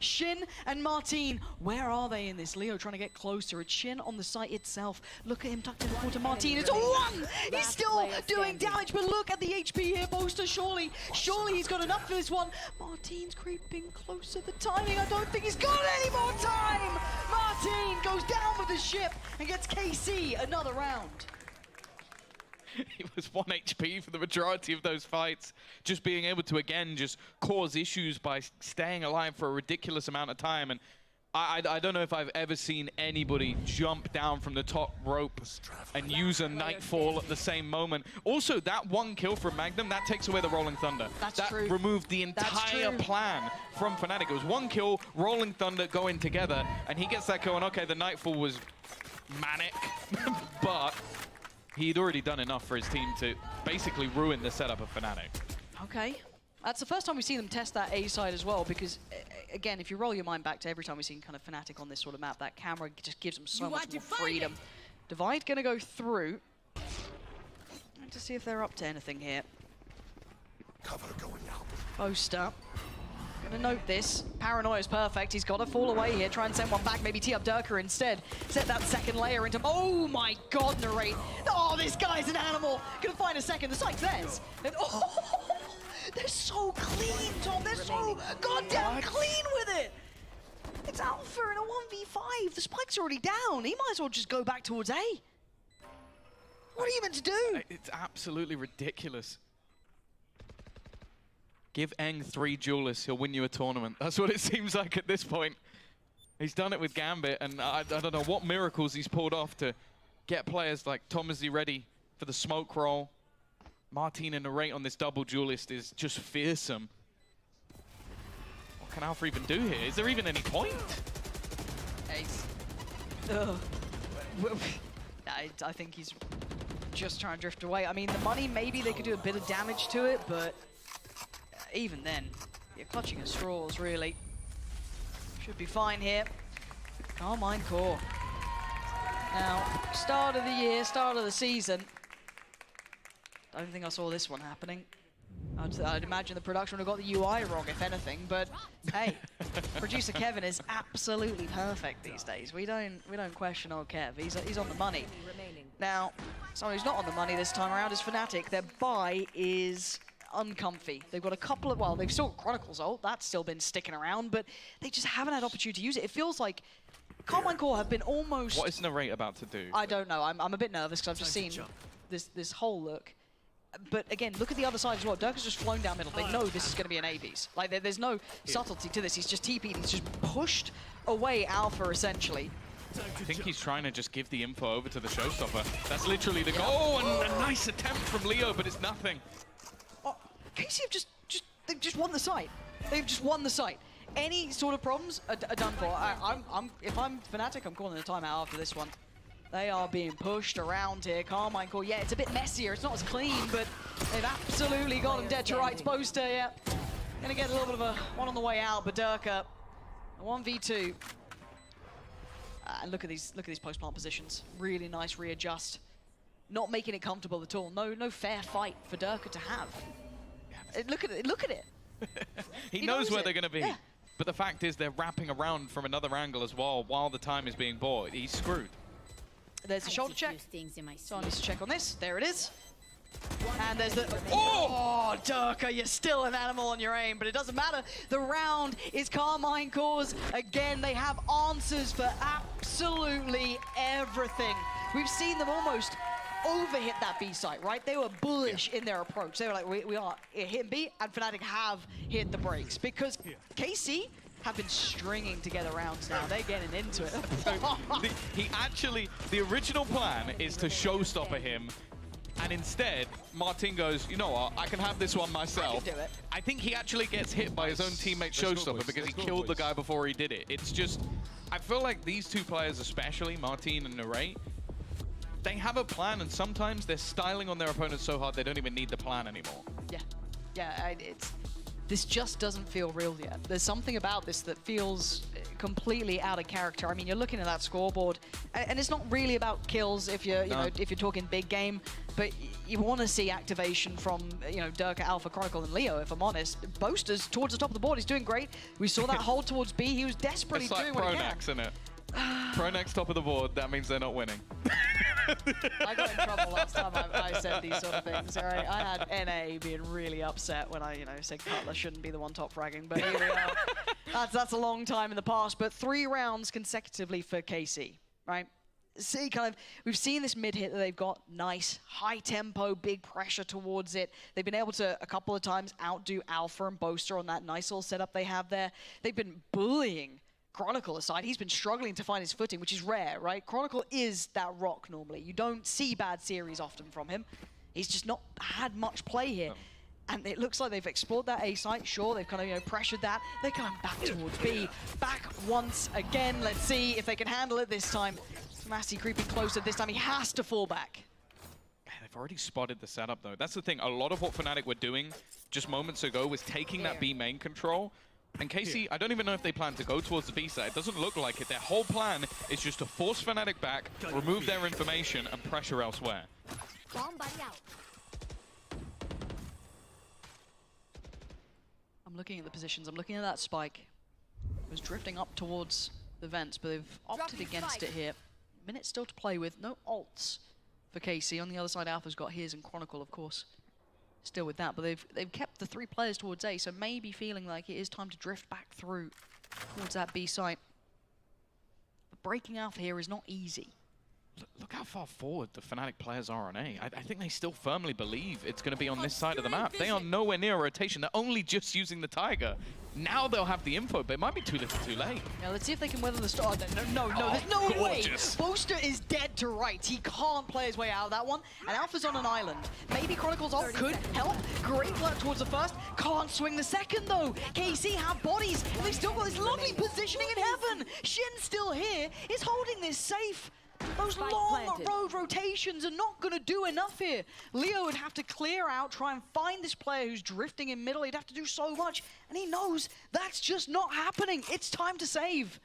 Shin and Martine, where are they in this? Leo trying to get closer. It's Shin on the site itself. Look at him tucked in the corner to Martine. It's a one! He's still doing damage, but look at the HP here, Boaster. Surely he's got enough for this one. Martine's creeping closer. The timing, I don't think he's got any more time! Martine goes down with the ship and gets KC another round. He was 1 HP for the majority of those fights. Just being able to, again, just cause issues by staying alive for a ridiculous amount of time. And I don't know if I've ever seen anybody jump down from the top rope and use a Nightfall at the same moment. Also, that one kill from Magnum, that takes away the Rolling Thunder. That removed the entire plan from Fnatic. It was one kill, Rolling Thunder going together, and he gets that kill, and okay, the Nightfall was manic, but he'd already done enough for his team to basically ruin the setup of Fnatic. Okay. That's the first time we've seen them test that A side as well, because, again, if you roll your mind back to every time we've seen kind of Fnatic on this sort of map, that camera just gives them so much more freedom. Divide gonna go through. To see if they're up to anything here. Cover going out. Boaster. Gonna note this. Paranoia is perfect. He's got to fall away here. Try and send one back. Maybe tee up Durka instead. Set that second layer into... Oh my god, Narrate. Oh, this guy's an animal. Gonna find a second. The site's theirs. And, oh, they're so clean, Tom. They're so goddamn clean with it. It's Alpha in a 1v5. The spike's already down. He might as well just go back towards A. What are you meant to do? It's absolutely ridiculous. Give Eng 3 duelists, he'll win you a tournament. That's what it seems like at this point. He's done it with Gambit, and I don't know what miracles he's pulled off to get players like Tomazzi ready for the smoke roll. Martine and Narrate on this double duelist is just fearsome. What can Alpha even do here? Is there even any point? Ace. I think he's just trying to drift away. I mean, the money, maybe they could do a bit of damage to it, but even then, you're clutching at straws, really. Should be fine here. Carmine Core. Now, start of the year, start of the season. Don't think I saw this one happening. I'd imagine the production would have got the UI wrong, if anything, but hey, producer Kevin is absolutely perfect these days. We don't question old Kev. He's on the money. Now, someone who's not on the money this time around is Fnatic. Their buy is uncomfy. They've got a couple of, well, they've still got Chronicles ult. That's still been sticking around, but they just haven't had opportunity to use it. It feels like Carmine Core have been almost... What is Narrate about to do? I don't know. I'm a bit nervous because I've just seen this whole look. But again, look at the other side as well. Dirk has just flown down middle. They know this is going to be an ABs. Like, there's no subtlety to this. He's just TP'd. He's just pushed away Alpha, essentially. I think he's trying to just give the info over to the showstopper. That's literally the goal. Oh, and a nice attempt from Leo, but it's nothing. Oh, KC have they've just won the site. They've just won the site. Any sort of problems are done for. If I'm Fnatic, I'm calling a timeout after this one. They are being pushed around here. Carmine Core, yeah, it's a bit messier. It's not as clean, but they've absolutely got him dead to rights. Boaster, yeah. Gonna get a little bit of a one on the way out, but Durka, a 1v2. And look at these post-plant positions. Really nice readjust. Not making it comfortable at all. No fair fight for Durka to have. Look at it, look at it. he knows where they're gonna be. Yeah. But the fact is they're wrapping around from another angle as well while the time is being bought. He's screwed. There's a shoulder check. So I need to check on this. There it is. And there's the... Oh, Durka, you're still an animal on your aim, but it doesn't matter. The round is Carmine Core's. Again, they have answers for absolutely everything. We've seen them almost overhit that B site, right? They were bullish in their approach. They were like, we are hitting B, and Fnatic have hit the brakes because KC have been stringing together rounds now. They're getting into it. The original plan is to showstopper him, and instead, Martin goes, you know what, I can have this one myself. I can do it. I think he actually gets hit by his own teammate showstopper because he killed the guy before he did it. It's just, I feel like these two players especially, Martin and Narrate, they have a plan, and sometimes they're styling on their opponents so hard they don't even need the plan anymore. Yeah, this just doesn't feel real yet. There's something about this that feels completely out of character. I mean, you're looking at that scoreboard, and it's not really about kills if you're, you know, if you're talking big game, but you want to see activation from, you know, Durka, Alpha, Chronicle, and Leo, if I'm honest. Boasters towards the top of the board, he's doing great. We saw that hold towards B, he was desperately doing what he can. It's like Pronax, isn't it? Pronax top of the board, that means they're not winning. I got in trouble last time I said these sort of things. All right? I had NA being really upset when I, you know, said Cutler shouldn't be the one top fragging, but here we are. That's a long time in the past, but 3 rounds consecutively for KC, right? See, kind of, we've seen this mid hit that they've got, nice, high tempo, big pressure towards it. They've been able to, a couple of times, outdo Alpha and Boaster on that nice little setup they have there. They've been bullying Chronicle aside. He's been struggling to find his footing, which is rare, right? Chronicle is that rock normally. You don't see bad series often from him. He's just not had much play here. No. And it looks like they've explored that A site. Sure, they've kind of, you know, pressured that. They're coming back towards B. Back once again. Let's see if they can handle it this time. Massey creeping closer this time. He has to fall back. They've already spotted the setup, though. That's the thing. A lot of what Fnatic were doing just moments ago was taking that B main control. And KC, I don't even know if they plan to go towards the B side. It doesn't look like it. Their whole plan is just to force Fnatic back, remove their information, and pressure elsewhere. Bomb buddy out. I'm looking at the positions. I'm looking at that spike. It was drifting up towards the vents, but they've opted against it here. Minute still to play with. No ults for KC. On the other side, Alpha's got his and Chronicle, of course, still with that. But they've kept the 3 players towards A, so maybe feeling like it is time to drift back through towards that B site. But breaking Alpha here is not easy. Look how far forward the Fnatic players are on A. I think they still firmly believe it's going to be on this side of the map. They are nowhere near a rotation. They're only just using the Tiger. Now they'll have the info, but it might be too little too late. Now let's see if they can weather the storm. No, there's no gorgeous. way. Boaster is dead to rights. He can't play his way out of that one. And Alpha's on an island. Maybe Chronicle's ult could help. Great work towards the first. Can't swing the second though. KC have bodies, and they've still got this lovely positioning in heaven. Shin's still here. Is holding this safe. Those long road rotations are not going to do enough here. Leo would have to clear out, try and find this player who's drifting in middle. He'd have to do so much, and he knows that's just not happening. It's time to save.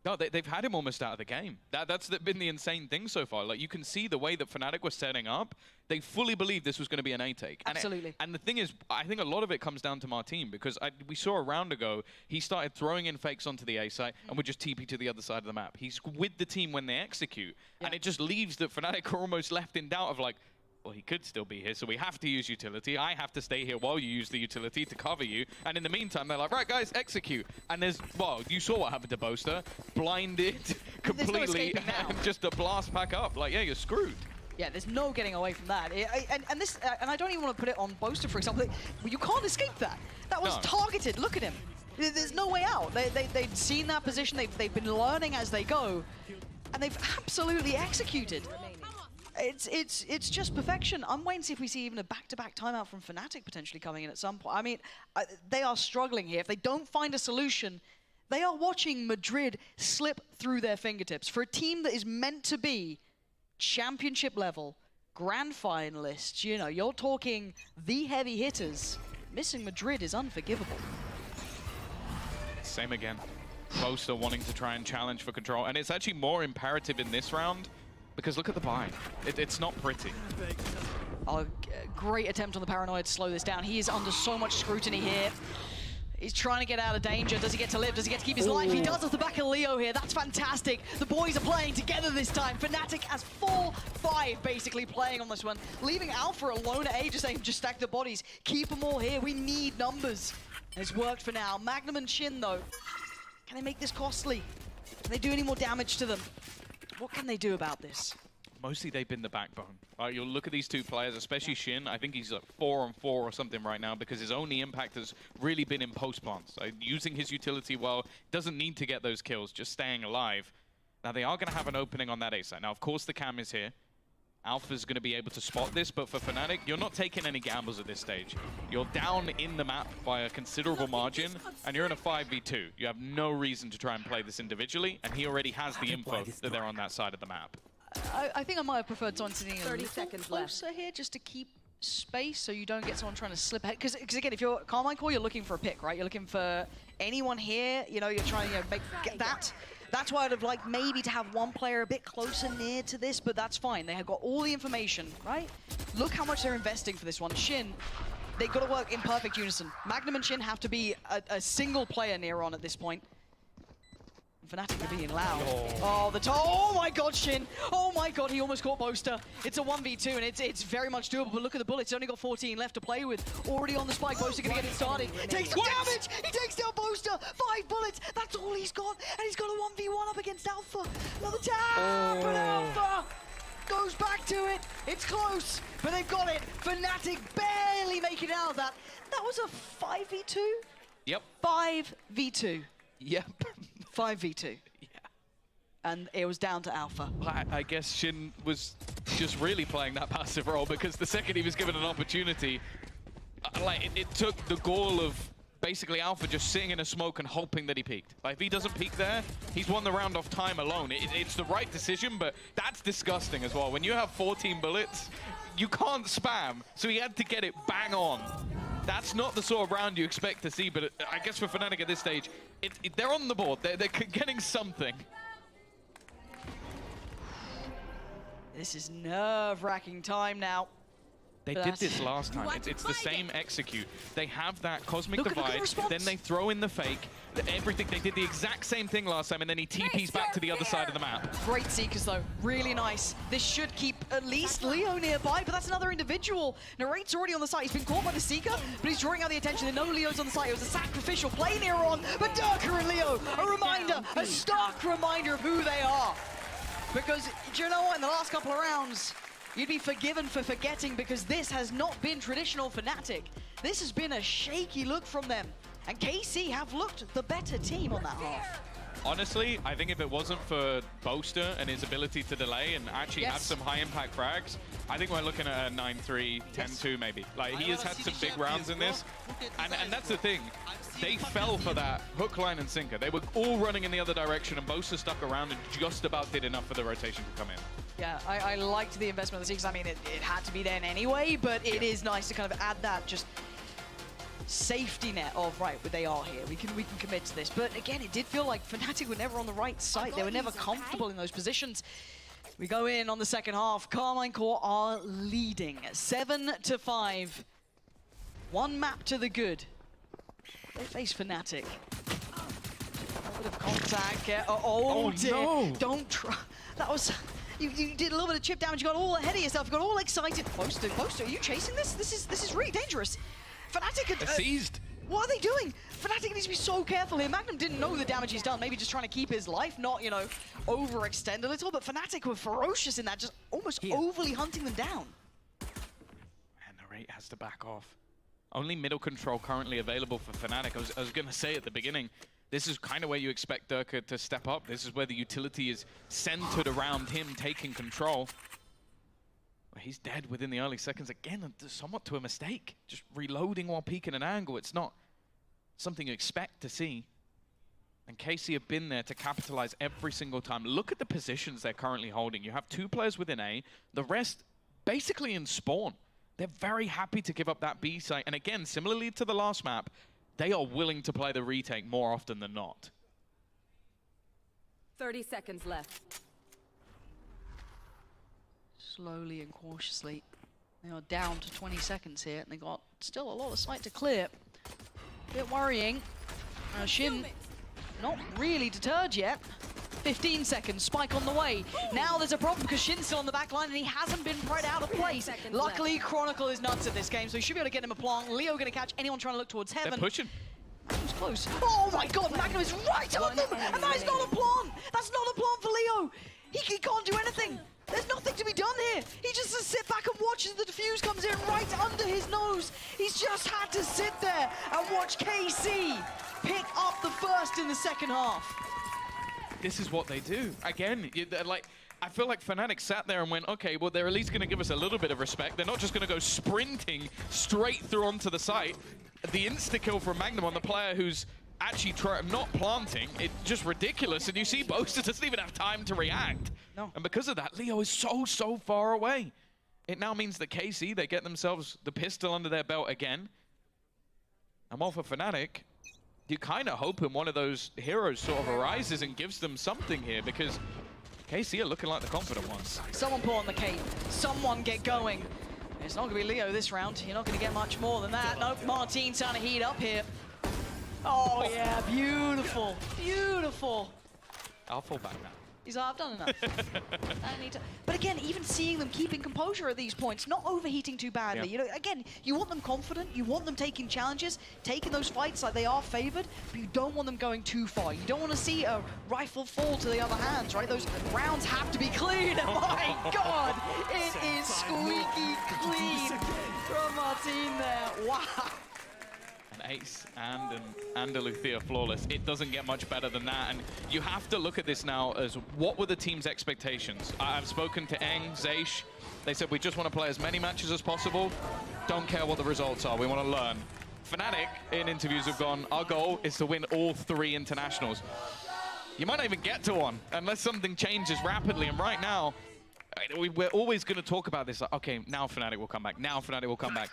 No, they've had him almost out of the game. That's been the insane thing so far. Like, you can see the way that Fnatic was setting up. They fully believed this was going to be an A take. Absolutely. And the thing is, I think a lot of it comes down to Martin, because we saw a round ago, he started throwing in fakes onto the A site and would just TP to the other side of the map. He's with the team when they execute. Yeah. And it just leaves that Fnatic are almost left in doubt of like, well, he could still be here, so we have to use utility. I have to stay here while you use the utility to cover you. And in the meantime, they're like, right, guys, execute. And there's, well, you saw what happened to Boaster. Blinded completely, no and just a blast back up. Like, yeah, you're screwed. Yeah, there's no getting away from that. And I don't even want to put it on Boaster, for example. You can't escape that. That was targeted. Look at him. There's no way out. They've seen that position. They've been learning as they go. And they've absolutely executed. It's just perfection. I'm waiting to see if we see even a back-to-back timeout from Fnatic potentially coming in at some point. I mean, they are struggling here. If they don't find a solution, they are watching Madrid slip through their fingertips. For a team that is meant to be championship level, grand finalists, you know, you're talking the heavy hitters. Missing Madrid is unforgivable. Same again. Boaster wanting to try and challenge for control. And it's actually more imperative in this round, because look at the buy. It's not pretty. Oh, great attempt on the Paranoid to slow this down. He is under so much scrutiny here. He's trying to get out of danger. Does he get to live? Does he get to keep his life? He does off the back of Leo here. That's fantastic. The boys are playing together this time. Fnatic has 4-5 basically playing on this one. Leaving Alpha alone at A, just saying, just stack the bodies. Keep them all here. We need numbers. And it's worked for now. Magnum and Shin, though. Can they make this costly? Can they do any more damage to them? What can they do about this? Mostly they've been the backbone. You'll look at these two players, especially Shin. I think he's like 4-on-4 or something right now, because his only impact has really been in post-plants. Using his utility well, doesn't need to get those kills, just staying alive. Now they are going to have an opening on that A side. Now, of course, the cam is here. Alpha's going to be able to spot this, but for Fnatic, you're not taking any gambles at this stage. You're down in the map by a considerable margin, and you're in a 5v2. You have no reason to try and play this individually, and he already has the info that they're on that side of the map. I think I might have preferred Son sitting a little seconds closer here, just to keep space so you don't get someone trying to slip ahead. Because again, if you're Carmine Core, you're looking for a pick, right? You're looking for anyone here. You know, you're trying to get that. That's why I'd have liked maybe to have one player a bit closer near to this, but that's fine. They have got all the information, right? Look how much they're investing for this one. Shin, they've got to work in perfect unison. Magnum and Shin have to be a single player near on at this point. Fnatic are being loud. Oh my god, Shin! Oh my god, he almost caught Boaster. It's a 1v2 and it's very much doable, but look at the bullets. He's only got 14 left to play with. Already on the spike, Boaster gonna get it started. Takes some damage! He takes down Boaster! 5 bullets! That's all he's got! And he's got a 1v1 up against Alpha! Another tap! But Alpha goes back to it! It's close, but they've got it! Fnatic barely making it out of that. That was a 5v2? Yep. 5v2. Yep. 5v2. Yeah. And it was down to Alpha. I guess Shin was just really playing that passive role because the second he was given an opportunity, it took the goal of basically Alpha just sitting in a smoke and hoping that he peeked. Like, if he doesn't peek there, he's won the round off time alone. It's the right decision, but that's disgusting as well. When you have 14 bullets, you can't spam, so he had to get it bang on. That's not the sort of round you expect to see, but I guess for Fnatic at this stage, they're on the board. They're getting something. This is nerve-wracking time now. They did this last time. It's the same execute. They have that cosmic divide, then they throw in the fake. Everything. They did the exact same thing last time, and then he TPs back to the other side of the map. Great Seekers, though. Really nice. This should keep at least Leo nearby, but that's another individual. Narrate's already on the site. He's been caught by the Seeker, but he's drawing out the attention. They know Leo's on the site. It was a sacrificial play near on, but Durka and Leo, a reminder, a stark reminder of who they are. Because, do you know what? In the last couple of rounds, you'd be forgiven for forgetting because this has not been traditional Fnatic. This has been a shaky look from them. And KC have looked the better team on that half. Honestly, I think if it wasn't for Boaster and his ability to delay and actually have some high-impact frags, I think we're looking at a 9-3, 10-2 maybe. Like, he has had some big rounds in this. And that's the thing. They fell for that hook, line, and sinker. They were all running in the other direction, and Boaster stuck around and just about did enough for the rotation to come in. Yeah, I liked the investment of the Seekers. I mean, it had to be then anyway, but it is nice to kind of add that just safety net of, right, but they are here. We can commit to this. But again, it did feel like Fnatic were never on the right side. They were never comfortable in those positions. We go in on the second half. Carmine Core are leading 7-5. One map to the good. They face Fnatic. A bit of contact. Oh dear. No. Don't try. That was... You did a little bit of chip damage. You got all ahead of yourself. You got all excited. Boaster, are you chasing this? This is really dangerous. Fnatic are seized. What are they doing? Fnatic needs to be so careful here. Magnum didn't know the damage he's done. Maybe just trying to keep his life, not, you know, overextend a little. But Fnatic were ferocious in that, just almost overly hunting them down. And Narrate has to back off. Only middle control currently available for Fnatic. I was going to say at the beginning, this is kind of where you expect Durka to step up. This is where the utility is centered around him taking control. He's dead within the early seconds again, somewhat to a mistake. Just reloading while peeking an angle. It's not something you expect to see. And KC have been there to capitalize every single time. Look at the positions they're currently holding. You have 2 players within A, the rest basically in spawn. They're very happy to give up that B site. And again, similarly to the last map, they are willing to play the retake more often than not. 30 seconds left. Slowly and cautiously. They are down to 20 seconds here, and they got still a lot of sight to clear. A bit worrying. Shin not really deterred yet. 15 seconds, spike on the way. Now there's a problem because Shin's still on the back line and he hasn't been right out of place. Luckily, Chronicle is nuts at this game, so he should be able to get him a plant. Leo going to catch anyone trying to look towards heaven. They're pushing. It was close. Oh my god, Magnum is right on them! And that is not a plant! That's not a plant for Leo! He can't do anything! There's nothing to be done here. He just has to sit back and watch as the defuse comes in right under his nose. He's just had to sit there and watch KC pick up the first in the second half. This is what they do. Again, I feel like Fnatic sat there and went, okay, well, they're at least going to give us a little bit of respect. They're not just going to go sprinting straight through onto the site. The insta-kill from Magnum on the player who's actually not planting, it's just ridiculous. And you see Boaster doesn't even have time to react. No. And because of that, Leo is so far away. it now means that KC, they get themselves the pistol under their belt again. And while for Fnatic, you kind of hoping one of those heroes sort of arises and gives them something here, because KC are looking like the confident ones. Someone pull on the cape. Someone get going. It's not going to be Leo this round. You're not going to get much more than that. Nope, Martin's trying to heat up here. Oh, yeah, beautiful. Beautiful. I'll fall back now. He's like, I've done enough. I need to. But again, even seeing them keeping composure at these points, not overheating too badly. Yeah. You know, again, you want them confident, you want them taking challenges, taking those fights like they are favored, but you don't want them going too far. You don't want to see a rifle fall to the other hands, right? Those rounds have to be clean. My God, it is squeaky clean from Martin there. Wow. An ace and a Luthia flawless. It doesn't get much better than that, and you have to look at this now as what were the team's expectations. I've spoken to Eng, Zeish. They said we just want to play as many matches as possible. Don't care what the results are. We want to learn. Fnatic in interviews have gone, our goal is to win all 3 internationals. You might not even get to one unless something changes rapidly, and right now we're always going to talk about this. Like, okay, now Fnatic will come back. Now Fnatic will come back.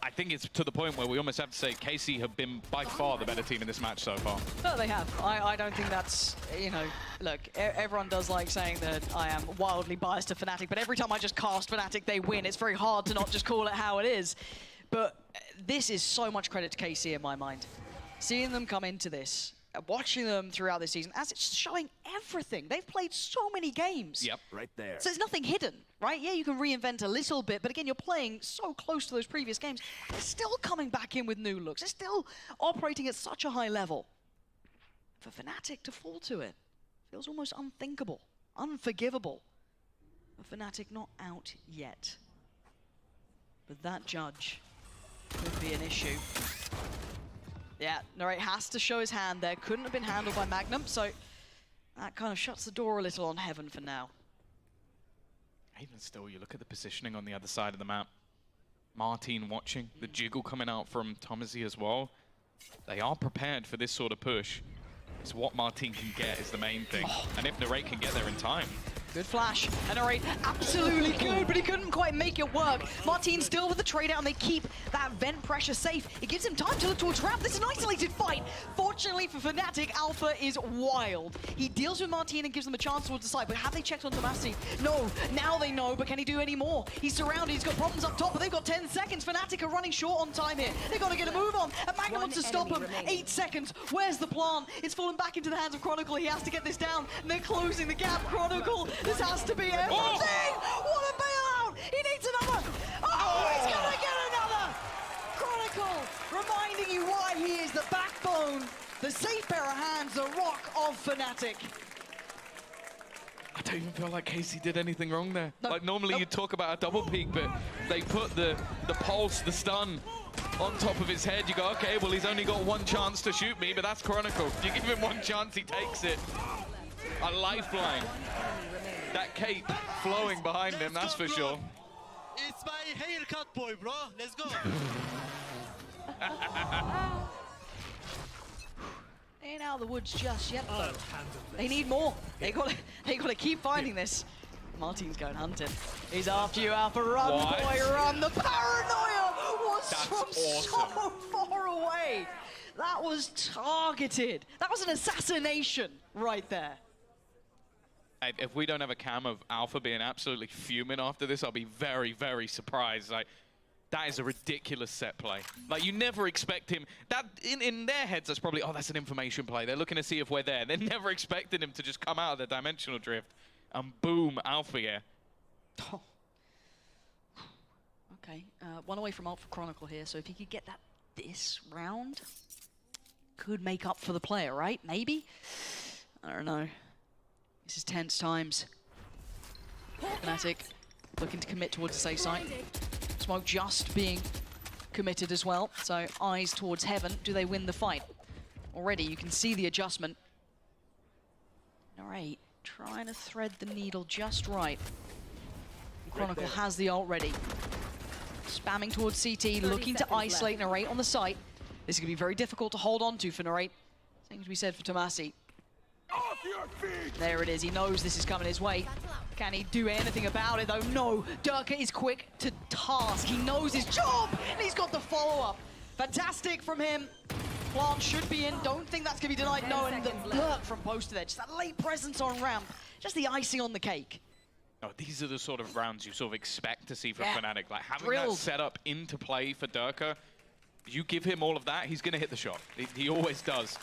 I think it's to the point where we almost have to say KC have been by far the better team in this match so far. No, they have. I don't think that's, you know, look, everyone does like saying that I am wildly biased to Fnatic, but every time I just cast Fnatic, they win. It's very hard to not just call it how it is. But this is so much credit to KC in my mind. Seeing them come into this, watching them throughout this season, as it's showing everything. They've played so many games. Yep. Right there. So there's nothing hidden, right? Yeah, you can reinvent a little bit, but again, you're playing so close to those previous games. They're still coming back in with new looks. They're still operating at such a high level. For Fnatic to fall to it feels almost unthinkable, unforgivable. But Fnatic not out yet. But that judge could be an issue. Yeah, Narrate has to show his hand there. Couldn't have been handled by Magnum, so that kind of shuts the door a little on Heaven for now. Even still, you look at the positioning on the other side of the map. Martin watching, the jiggle coming out from Thomasy as well. They are prepared for this sort of push. It's what Martin can get is the main thing. And if Narrate can get there in time. Good flash, and Narrate absolutely good, but he couldn't quite make it work. Martin still with the trade out, and they keep that vent pressure safe. It gives him time to look towards ramp. This is an isolated fight. Fortunately for Fnatic, Alpha is wild. He deals with Martin and gives them a chance towards the side, but have they checked on Tomasi? No, now they know, but can he do any more? He's surrounded, he's got problems up top, but they've got 10 seconds. Fnatic are running short on time here. They've got to get a move on, and Magnum wants to stop him. 8 seconds, where's the plan? It's fallen back into the hands of Chronicle. He has to get this down, and they're closing the gap. Chronicle, this has to be everything! Oh. What a bailout! He needs another! Oh, he's gonna get another! Chronicle, reminding you why he is the backbone, the safe pair of hands, the rock of Fnatic. I don't even feel like KC did anything wrong there. No. Like normally you talk about a double peek, but they put the pulse, the stun on top of his head. You go, okay, well he's only got one chance to shoot me, but that's Chronicle. You give him one chance, he takes it. A lifeline. That cape flowing behind him, that's for sure. It's my haircut boy, bro. Let's go. Ain't out of the woods just yet, though. They need more. They gotta keep finding this. Martin's going hunting. He's after you, Alpha. Run, What? boy, run. The paranoia was That's from awesome. so far away. That was targeted. That was an assassination right there. If we don't have a cam of Alpha being absolutely fuming after this, I'll be very, very surprised. Like, that is a ridiculous set play. Like, you never expect him. That in their heads, that's probably, oh, that's an information play. They're looking to see if we're there. They never expected him to just come out of the dimensional drift and boom, Alpha here. Oh. Okay, one away from Alpha Chronicle here, so if he could get that this round, could make up for the player, right? Maybe? I don't know. This is tense times. Fnatic looking to commit towards the safe side. Smoke just being committed as well, so eyes towards Heaven. Do they win the fight? Already, you can see the adjustment. Alright, trying to thread the needle just right. Chronicle has the ult ready. Spamming towards CT, looking to isolate Narrate on the site. This is going to be very difficult to hold on to for Narrate. Same to be said for Tomasi. your feet! There it is. He knows this is coming his way. Can he do anything about it, though? No. Durka is quick to task. He knows his job, and he's got the follow-up. Fantastic from him. Plant should be in. Don't think that's going to be denied. No, and the lurk from Poster there. Just that late presence on ramp. Just the icing on the cake. Oh, these are the sort of rounds you sort of expect to see from Yeah. Fnatic. Like having Drilled. that set up into play for Durka, you give him all of that, he's going to hit the shot. He always does.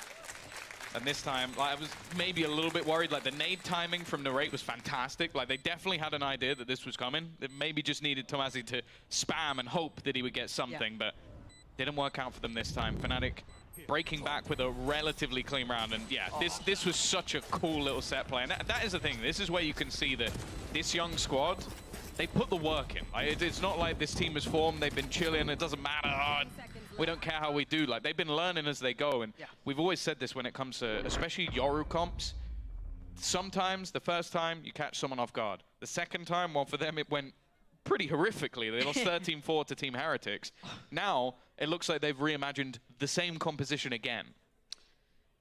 And this time, like, I was maybe a little bit worried. Like the nade timing from Narrate was fantastic. Like they definitely had an idea that this was coming. They maybe just needed Tomasi to spam and hope that he would get something, but didn't work out for them this time. Fnatic breaking back with a relatively clean round, and yeah, this was such a cool little set play. And that is the thing. This is where you can see that this young squad, they put the work in. Like, it's not like this team is formed, they've been chilling, it doesn't matter, we don't care how we do. Like, they've been learning as they go, and we've always said this when it comes to, especially Yoru comps. Sometimes, the first time, you catch someone off guard. The second time, well, for them, it went pretty horrifically. They lost 13-4 to Team Heretics. Now, it looks like they've reimagined the same composition again.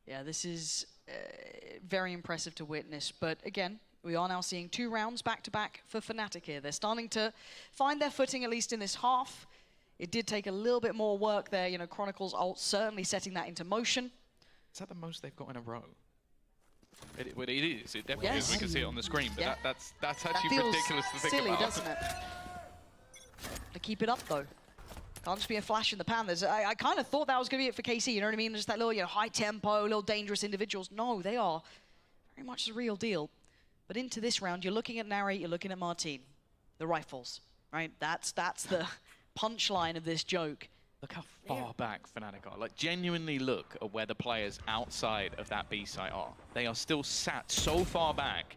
Yeah, this is very impressive to witness, but again, we are now seeing 2 rounds back-to-back for Fnatic here. They're starting to find their footing, at least in this half. It did take a little bit more work there. You know, Chronicles ult certainly setting that into motion. Is that the most they've got in a row? It is. It definitely is. We can see it on the screen, but that's actually ridiculous to think silly, about. Doesn't it? To keep it up, though. Can't just be a flash in the pan. I kind of thought that was going to be it for KC, you know what I mean? Just that little, you know, high tempo, little dangerous individuals. No, they are very much the real deal. But into this round, you're looking at Narrate, you're looking at Martine. The rifles, right? That's the punchline of this joke. Look how far back Fnatic are. Like, genuinely look at where the players outside of that B site are. They are still sat so far back,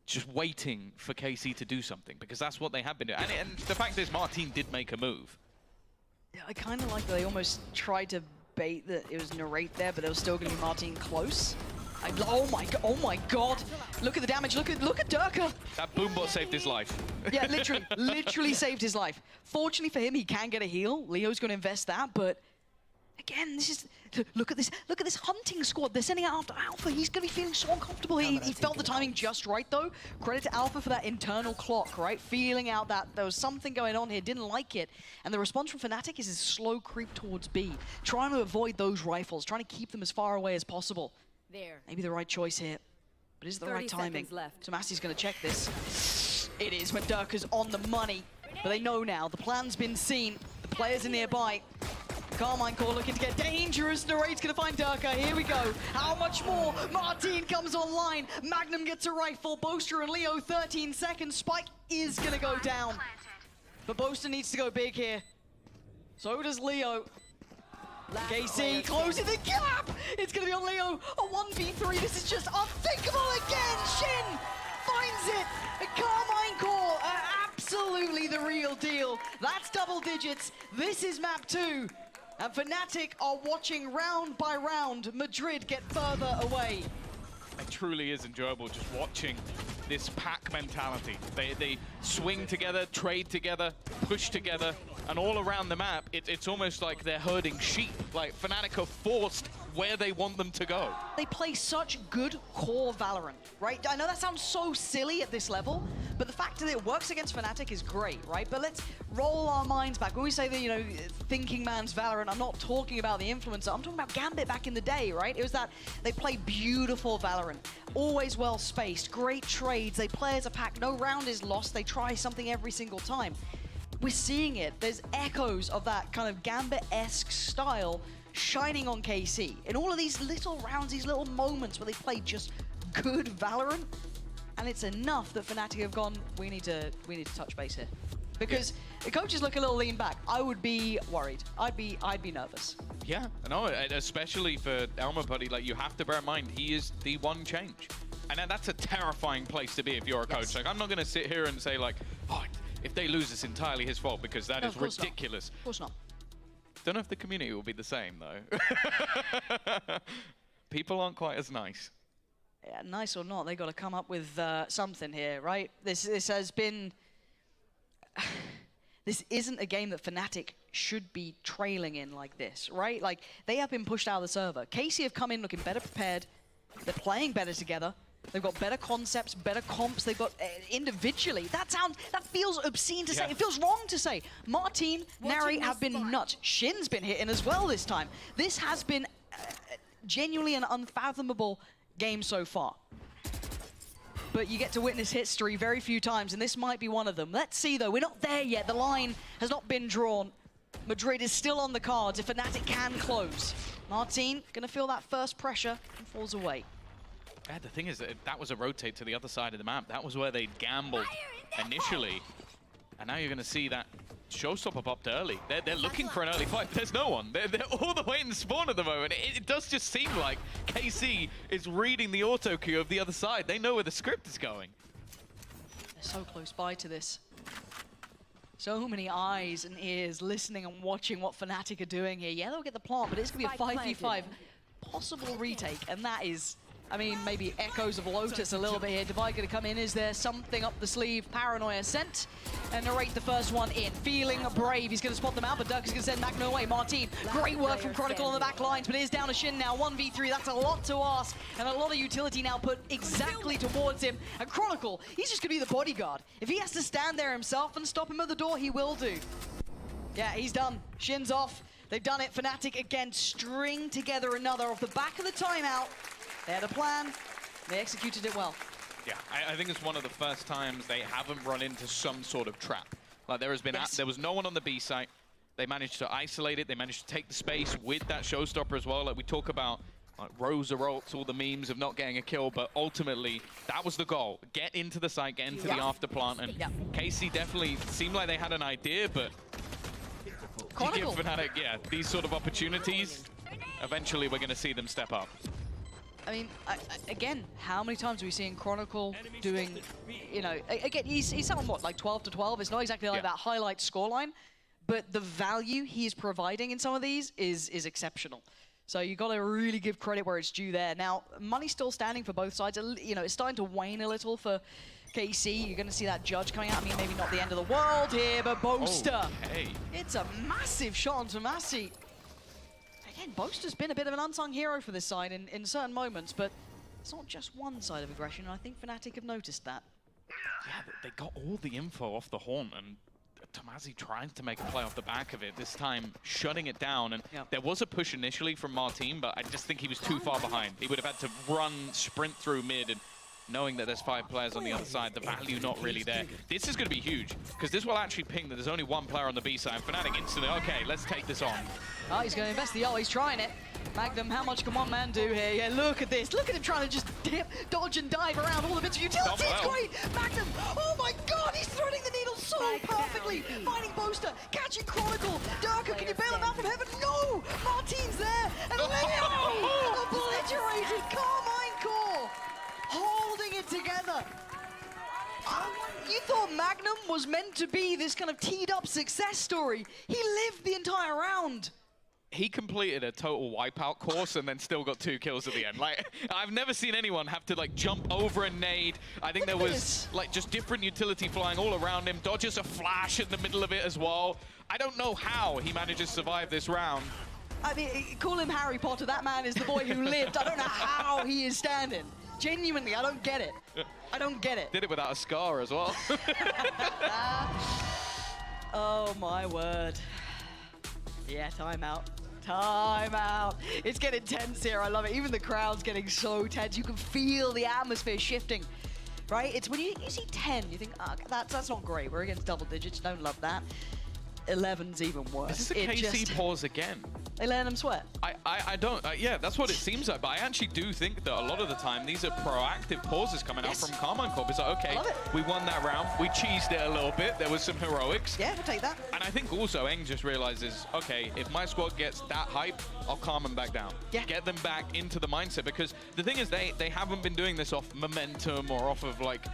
just waiting for KC to do something, because that's what they have been doing. And the fact is, Martine did make a move. Yeah, I kind of like that they almost tried to bait that it was Narrate there, but there was still going to be Martine close. Oh my god! Look at the damage. Look at Durka. That boombot saved his life. Yeah, literally saved his life. Fortunately for him, he can get a heal. Leo's going to invest that, but again, this is look at this hunting squad. They're sending out after Alpha. He's going to be feeling so uncomfortable. He felt the timing just right, though. Credit to Alpha for that internal clock, right? Feeling out that there was something going on here, didn't like it. And the response from Fnatic is a slow creep towards B, trying to avoid those rifles, trying to keep them as far away as possible. There. Maybe the right choice here, but is it the right timing? Left. So Massey's going to check this. It is when Durka's on the money, but they know now. The plan's been seen. The players are nearby. Carmine Core looking to get dangerous. Narrate's going to find Durka. Here we go. How much more? Martine comes online. Magnum gets a rifle. Boaster and Leo, 13 seconds. Spike is going to go down. But Boaster needs to go big here. So does Leo. KC closing the gap! It's going to be on Leo. A 1v3. This is just unthinkable again. Shin finds it. And Carmine Core are absolutely the real deal. That's double digits. This is map 2. And Fnatic are watching round by round Madrid get further away. It truly is enjoyable just watching this pack mentality. They swing together, trade together, push together, and all around the map, it's almost like they're herding sheep. Like, Fnatic are forced where they want them to go. They play such good core Valorant, right? I know that sounds so silly at this level, but the fact that it works against Fnatic is great, right? But let's roll our minds back. When we say that, you know, thinking man's Valorant, I'm not talking about the influencer. I'm talking about Gambit back in the day, right? It was that they play beautiful Valorant, always well spaced, great trades. They play as a pack. No round is lost. They try something every single time. We're seeing it. There's echoes of that kind of Gambit-esque style shining on KC. In all of these little rounds, these little moments where they play just good Valorant, and it's enough that Fnatic have gone, we need to touch base here. Because the coaches look a little lean back. I would be worried. I'd be nervous. Yeah, no, especially for Elmer Buddy, like, you have to bear in mind, he is the one change. And that's a terrifying place to be if you're a coach. Like, I'm not going to sit here and say, like, oh, if they lose, it's entirely his fault, because that is ridiculous. Of course not. Don't know if the community will be the same, though. People aren't quite as nice. Yeah, nice or not, they got to come up with something here, right? This has been... This isn't a game that Fnatic should be trailing in like this, right? Like, they have been pushed out of the server. KC have come in looking better prepared. They're playing better together. They've got better concepts, better comps. They've got individually. That feels obscene to say. It feels wrong to say. Martin, Nari have been nuts. Shin's been hitting as well this time. This has been genuinely an unfathomable game so far. But you get to witness history very few times, and this might be one of them. Let's see, though. We're not there yet. The line has not been drawn. Madrid is still on the cards if Fnatic can close. Martin gonna feel that first pressure and falls away. Yeah, the thing is that was a rotate to the other side of the map. That was where they gambled initially. And now you're going to see that showstopper popped early. They're looking for an early fight. There's no one. They're all the way in spawn at the moment. It does just seem like KC is reading the auto queue of the other side. They know where the script is going. They're so close by to this. So many eyes and ears listening and watching what Fnatic are doing here. Yeah, they'll get the plant, but it's going to be a 5v5 possible retake. And that is, I mean, maybe echoes of Lotus a little bit here. Divide going to come in. Is there something up the sleeve? Paranoia sent and narrate the first one in. Feeling brave. He's going to spot them out, but Doug is going to send Magno away. Martin, great work from Chronicle on the back lines, but it is down to Shin now. 1v3, that's a lot to ask. And a lot of utility now put exactly towards him. And Chronicle, he's just going to be the bodyguard. If he has to stand there himself and stop him at the door, he will do. Yeah, he's done. Shin's off. They've done it. Fnatic again string together another off the back of the timeout. They had a plan. They executed it well. Yeah, I think it's one of the first times they haven't run into some sort of trap. Like there was no one on the B site. They managed to isolate it. They managed to take the space with that showstopper as well. Like we talk about Rosa ults, all the memes of not getting a kill, but ultimately that was the goal. Get into the site, get into the after plant, and KC definitely seemed like they had an idea, but to give Fnatic, these sort of opportunities, eventually we're going to see them step up. I mean, again, how many times are we seeing Chronicle doing, you know, again, he's on what, like 12 to 12? It's not exactly like that highlight scoreline, but the value he is providing in some of these is exceptional. So you got to really give credit where it's due there. Now, money's still standing for both sides. You know, it's starting to wane a little for KC. You're going to see that judge coming out. I mean, maybe not the end of the world here, but Boaster. Okay. It's a massive shot onto Massey. Again, Boaster's been a bit of an unsung hero for this side in certain moments, but it's not just one side of aggression, and I think Fnatic have noticed that. Yeah, they got all the info off the Haunt, and Tomazi trying to make a play off the back of it, this time shutting it down. And there was a push initially from Martin, but I just think he was too far behind. He would have had to run, sprint through mid, and knowing that there's 5 players on the other side, the value not really there. This is going to be huge, because this will actually ping that there's only one player on the B side. Fnatic instantly, okay, let's take this on. Oh, he's going to invest the ult. He's trying it. Magnum, how much can one man do here? Yeah, look at this. Look at him trying to just dip, dodge and dive around all the bits of utility. It's great. Magnum, oh my God, he's threading the needle so perfectly. Finding Boaster, catching Chronicle. Durka, can you bail him out from heaven? No! Martin's there. And Leo obliterated Carmine Core. Holding it together. You thought Magnum was meant to be this kind of teed up success story. He lived the entire round. He completed a total wipeout course and then still got 2 kills at the end. Like, I've never seen anyone have to like jump over a nade. I think there was like just different utility flying all around him. Dodges a flash in the middle of it as well. I don't know how he manages to survive this round. I mean, call him Harry Potter. That man is the boy who lived. I don't know how he is standing. Genuinely, I don't get it. I don't get it. Did it without a scar as well. Oh my word. Yeah, timeout. Timeout. It's getting tense here. I love it. Even the crowd's getting so tense. You can feel the atmosphere shifting, right? It's when you see 10, you think, oh, that's not great. We're against double digits. Don't love that. 11's even worse. This is a KC pause again. They letting them sweat. I don't. Yeah, that's what it seems like. But I actually do think that a lot of the time these are proactive pauses coming out from Carmine Corp. It's like, okay, we won that round. We cheesed it a little bit. There was some heroics. Yeah, we'll take that. And I think also Eng just realizes, okay, if my squad gets that hype, I'll calm them back down. Yeah. Get them back into the mindset. Because the thing is, they haven't been doing this off momentum or off of like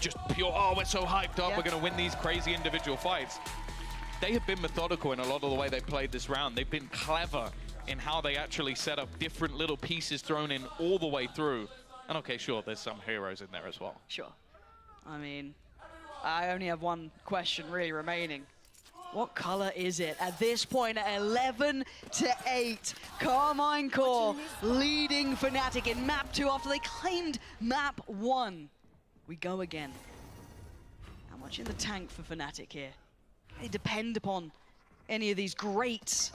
just pure, oh, we're so hyped up, we're going to win these crazy individual fights. They have been methodical in a lot of the way they played this round. They've been clever in how they actually set up different little pieces thrown in all the way through. And okay, sure, there's some heroes in there as well. Sure. I mean, I only have one question really remaining. What color is it? At this point, at 11-8, Carmine Core leading Fnatic in map 2 after they claimed map 1. We go again. How much in the tank for Fnatic here? They depend upon any of these greats,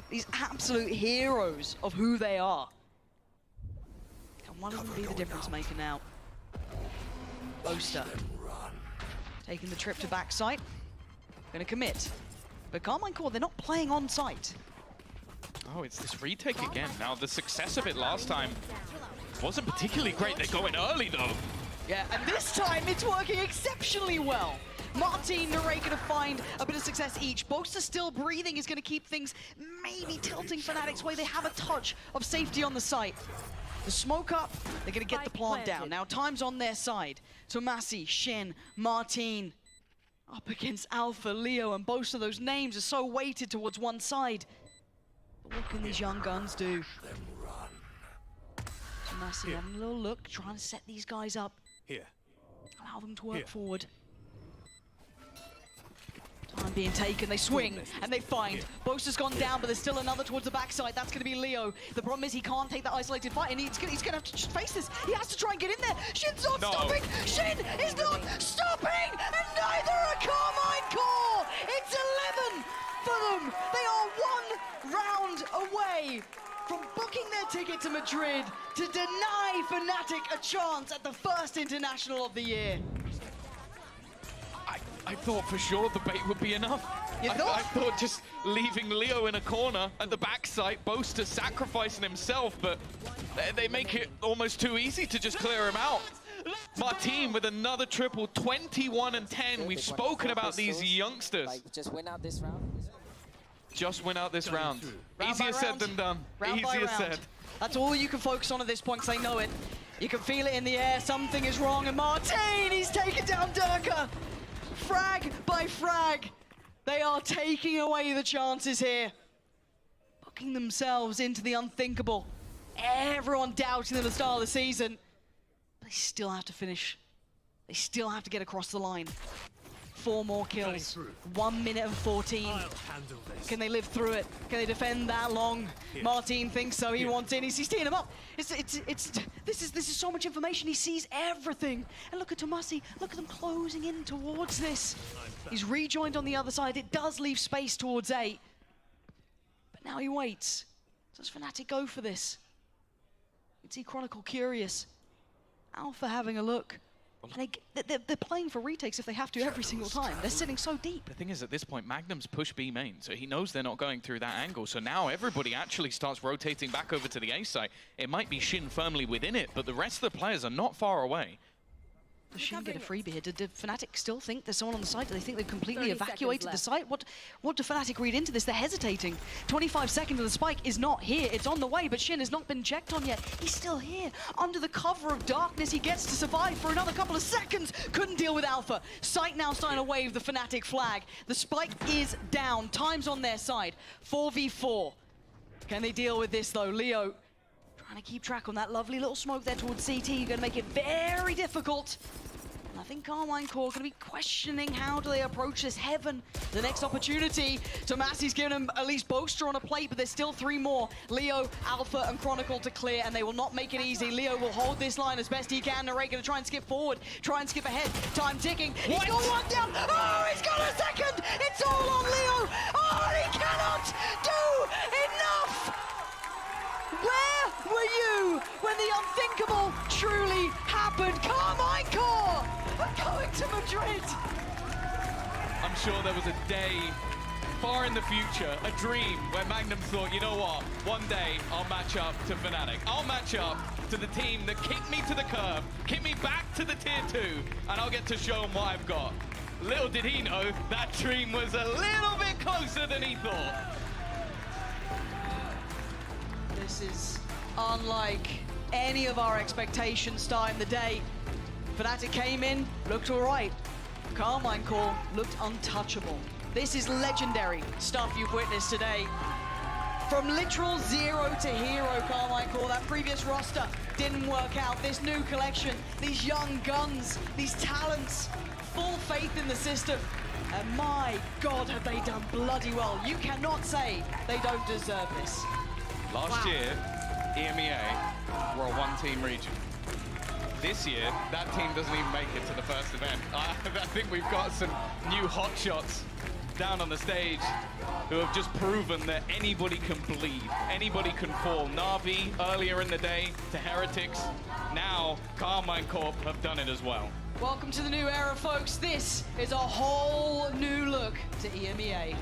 these absolute heroes of who they are. Can one of them be the difference maker now? Boaster taking the trip to backside. Gonna commit. But Carmine Core, they're not playing on site. Oh, it's this retake again. Now, the success of it last time wasn't particularly great. They're going early, though. Yeah, and this time it's working exceptionally well. Martin, Nurey gonna find a bit of success each. Boaster still breathing is gonna keep things maybe tilting Fnatic's way. They have a touch of safety on the site. The smoke up, they're gonna get the plant down. Now time's on their side. Tomasi, Shin, Martin. Up against Alpha, Leo, and both of those names are so weighted towards one side. But what can these young guns do? Tomasi having a little look, trying to set these guys up. Here. Allow them to work forward. Time being taken, they swing and they find. Boaster's gone down, but there's still another towards the backside. That's going to be Leo. The problem is he can't take that isolated fight, and he's going to have to just face this. He has to try and get in there. Shin's not stopping. Shin is not stopping, and neither are Carmine Core. It's 11 for them. They are 1 round away from booking their ticket to Madrid to deny Fnatic a chance at the first international of the year. I thought for sure the bait would be enough. You I thought just leaving Leo in a corner at the backside, Boaster sacrificing himself, but they make it almost too easy to just clear him out. Martin with another triple, 21 and 10. We've spoken about these youngsters. Like, just win out this round. Just win out this round. Round Easier by said round. than done. Round by Easier round. said. That's all you can focus on at this point, because they know it. You can feel it in the air. Something is wrong, and Martin, he's taken down Durka. Frag by frag, they are taking away the chances here. Booking themselves into the unthinkable. Everyone doubting them at the start of the season. They still have to finish. They still have to get across the line. 4 more kills. 1 minute and 14. Can they live through it? Can they defend that long? Martin thinks so. He wants in. He's teeing him up. This is so much information. He sees everything. And look at Tomasi. Look at them closing in towards this. He's rejoined on the other side. It does leave space towards A. But now he waits. Does Fnatic go for this? It's Chronicle curious. Alpha having a look. And they're playing for retakes if they have to every single time. They're sitting so deep. The thing is, at this point, Magnum's push B main, so he knows they're not going through that angle. So now everybody actually starts rotating back over to the A side. It might be Shin firmly within it, but the rest of the players are not far away. Does Shin get a freebie here? Did Fnatic still think there's someone on the site? Do they think they've completely evacuated the site? What do Fnatic read into this? They're hesitating. 25 seconds and the spike is not here. It's on the way, but Shin has not been checked on yet. He's still here. Under the cover of darkness, he gets to survive for another couple of seconds. Couldn't deal with Alpha. Site now starting to wave the Fnatic flag. The spike is down. Time's on their side. 4v4. Can they deal with this, though? Leo trying to keep track on that lovely little smoke there towards CT. You're going to make it very difficult. And I think Carmine Core are going to be questioning how do they approach this heaven. The next opportunity. Tomasi's given him at least Boaster on a plate, but there's still 3 more. Leo, Alpha, and Chronicle to clear, and they will not make it easy. Leo will hold this line as best he can. Nurey going to try and skip forward, try and skip ahead. Time ticking. He's got 1 down. Oh, he's got a second. It's all on Leo. Oh, he cannot do enough. Where were you when the unthinkable truly happened? Carmine Core are going to Madrid. I'm sure there was a day far in the future, a dream, where Magnum thought, you know what, one day I'll match up to Fnatic. I'll match up to the team that kicked me to the curb, kicked me back to the tier 2, and I'll get to show them what I've got. Little did he know, that dream was a little bit closer than he thought. This is unlike any of our expectations starting the day. Fnatic came in, looked all right. Carmine Core looked untouchable. This is legendary stuff you've witnessed today. From literal 0 to hero, Carmine Core, that previous roster didn't work out. This new collection, these young guns, these talents, full faith in the system. And my God, have they done bloody well. You cannot say they don't deserve this. Last year, EMEA were a one-team region. This year, that team doesn't even make it to the first event. I think we've got some new hotshots down on the stage who have just proven that anybody can bleed, anybody can fall. Na'Vi earlier in the day to Heretics. Now, Carmine Corp have done it as well. Welcome to the new era, folks. This is a whole new look to EMEA.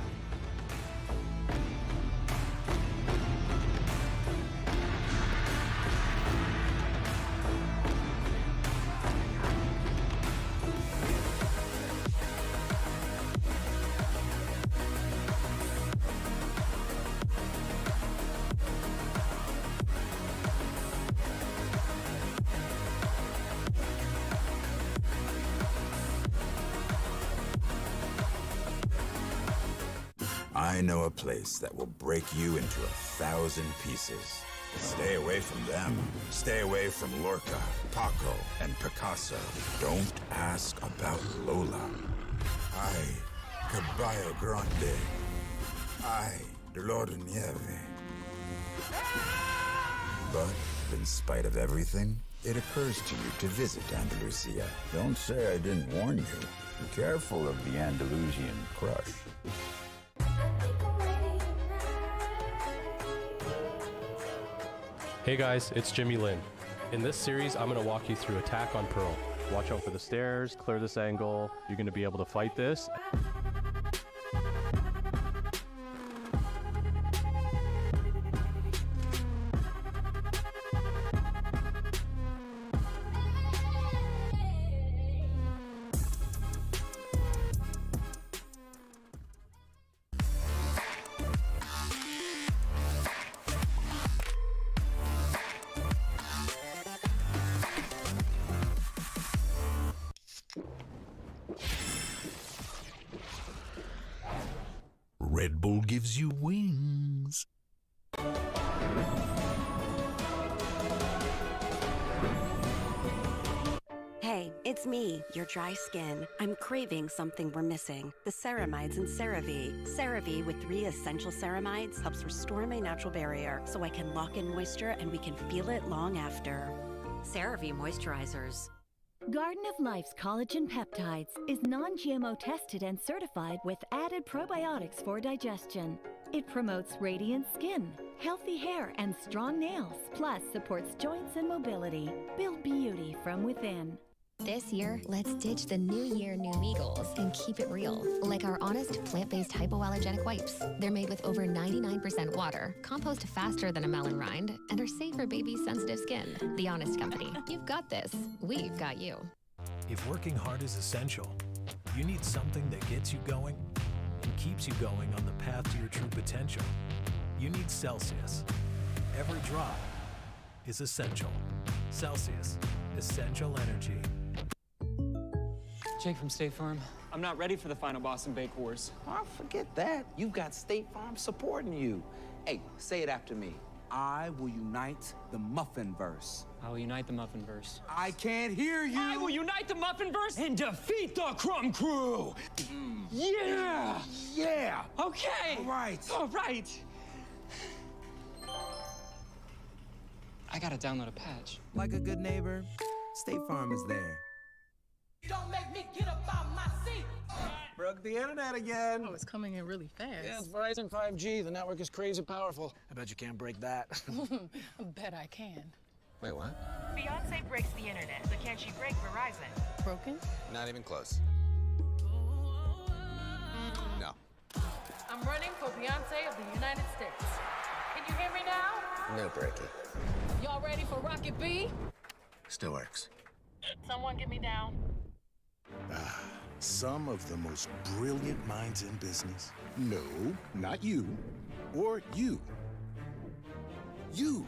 I know a place that will break you into 1,000 pieces. Stay away from them. Stay away from Lorca, Paco, and Picasso. Don't ask about Lola. Ay, Caballo Grande. Ay, Dolor de Nieve. But, in spite of everything, it occurs to you to visit Andalusia. Don't say I didn't warn you. Be careful of the Andalusian crush. Hey guys, it's Jimmy Lin. In this series, I'm going to walk you through Attack on Pearl. Watch out for the stairs, clear this angle. You're going to be able to fight this. Red Bull gives you wings. Hey, it's me, your dry skin. I'm craving something we're missing. The ceramides in CeraVe. CeraVe with 3 essential ceramides helps restore my natural barrier so I can lock in moisture and we can feel it long after. CeraVe moisturizers. Garden of Life's collagen peptides is non-GMO tested and certified with added probiotics for digestion. It promotes radiant skin, healthy hair, and strong nails, plus supports joints and mobility. Build beauty from within. This year, let's ditch the New Year New Meagles and keep it real. Like our Honest plant-based hypoallergenic wipes. They're made with over 99% water, compost faster than a melon rind, and are safe for babies' sensitive skin. The Honest Company. You've got this. We've got you. If working hard is essential, you need something that gets you going and keeps you going on the path to your true potential. You need Celsius. Every drop is essential. Celsius. Essential energy. Jake from State Farm. I'm not ready for the final Boston Bake Wars. Oh, forget that. You've got State Farm supporting you. Hey, say it after me. I will unite the Muffinverse. I will unite the Muffinverse. I can't hear you. I will unite the Muffinverse and defeat the Crumb Crew. Yeah. Yeah. Okay. All right. All right. I gotta download a patch. Like a good neighbor, State Farm is there. Don't make me get up out my seat. Broke the internet again. Oh, it's coming in really fast. Yeah, it's Verizon 5G. The network is crazy powerful. I bet you can't break that. I bet I can. Wait, what? Beyonce breaks the internet, but can she break Verizon? Broken? Not even close. No. I'm running for Beyonce of the United States. Can you hear me now? No breaking. Y'all ready for Rocket B? Still works. Someone get me down. Some of the most brilliant minds in business. No, not you. Or you. You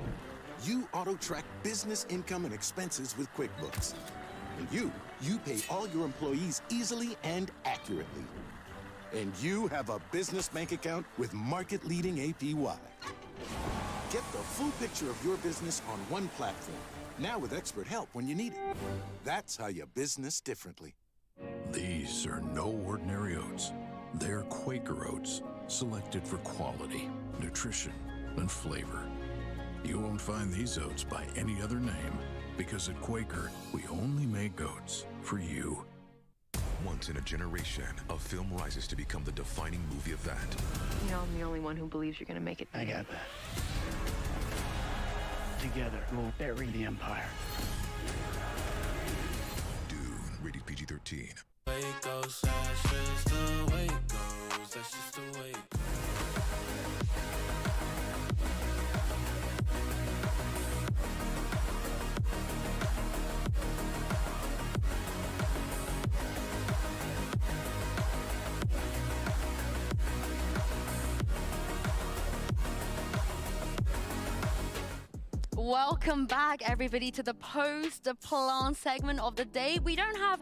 auto-track business income and expenses with QuickBooks. And you pay all your employees easily and accurately. And you have a business bank account with market-leading APY. Get the full picture of your business on one platform, now with expert help when you need it. That's how you business differently. These are no ordinary oats. They're Quaker oats, selected for quality, nutrition, and flavor. You won't find these oats by any other name, because at Quaker, we only make oats for you. Once in a generation, a film rises to become the defining movie event. You know, I'm the only one who believes you're gonna make it. I got that. Together, we'll bury the Empire. Dune, rated PG-13. Way it goes, that's just the way it goes. That's just the way it goes. Welcome back, everybody, to the post-plant segment of the day. We have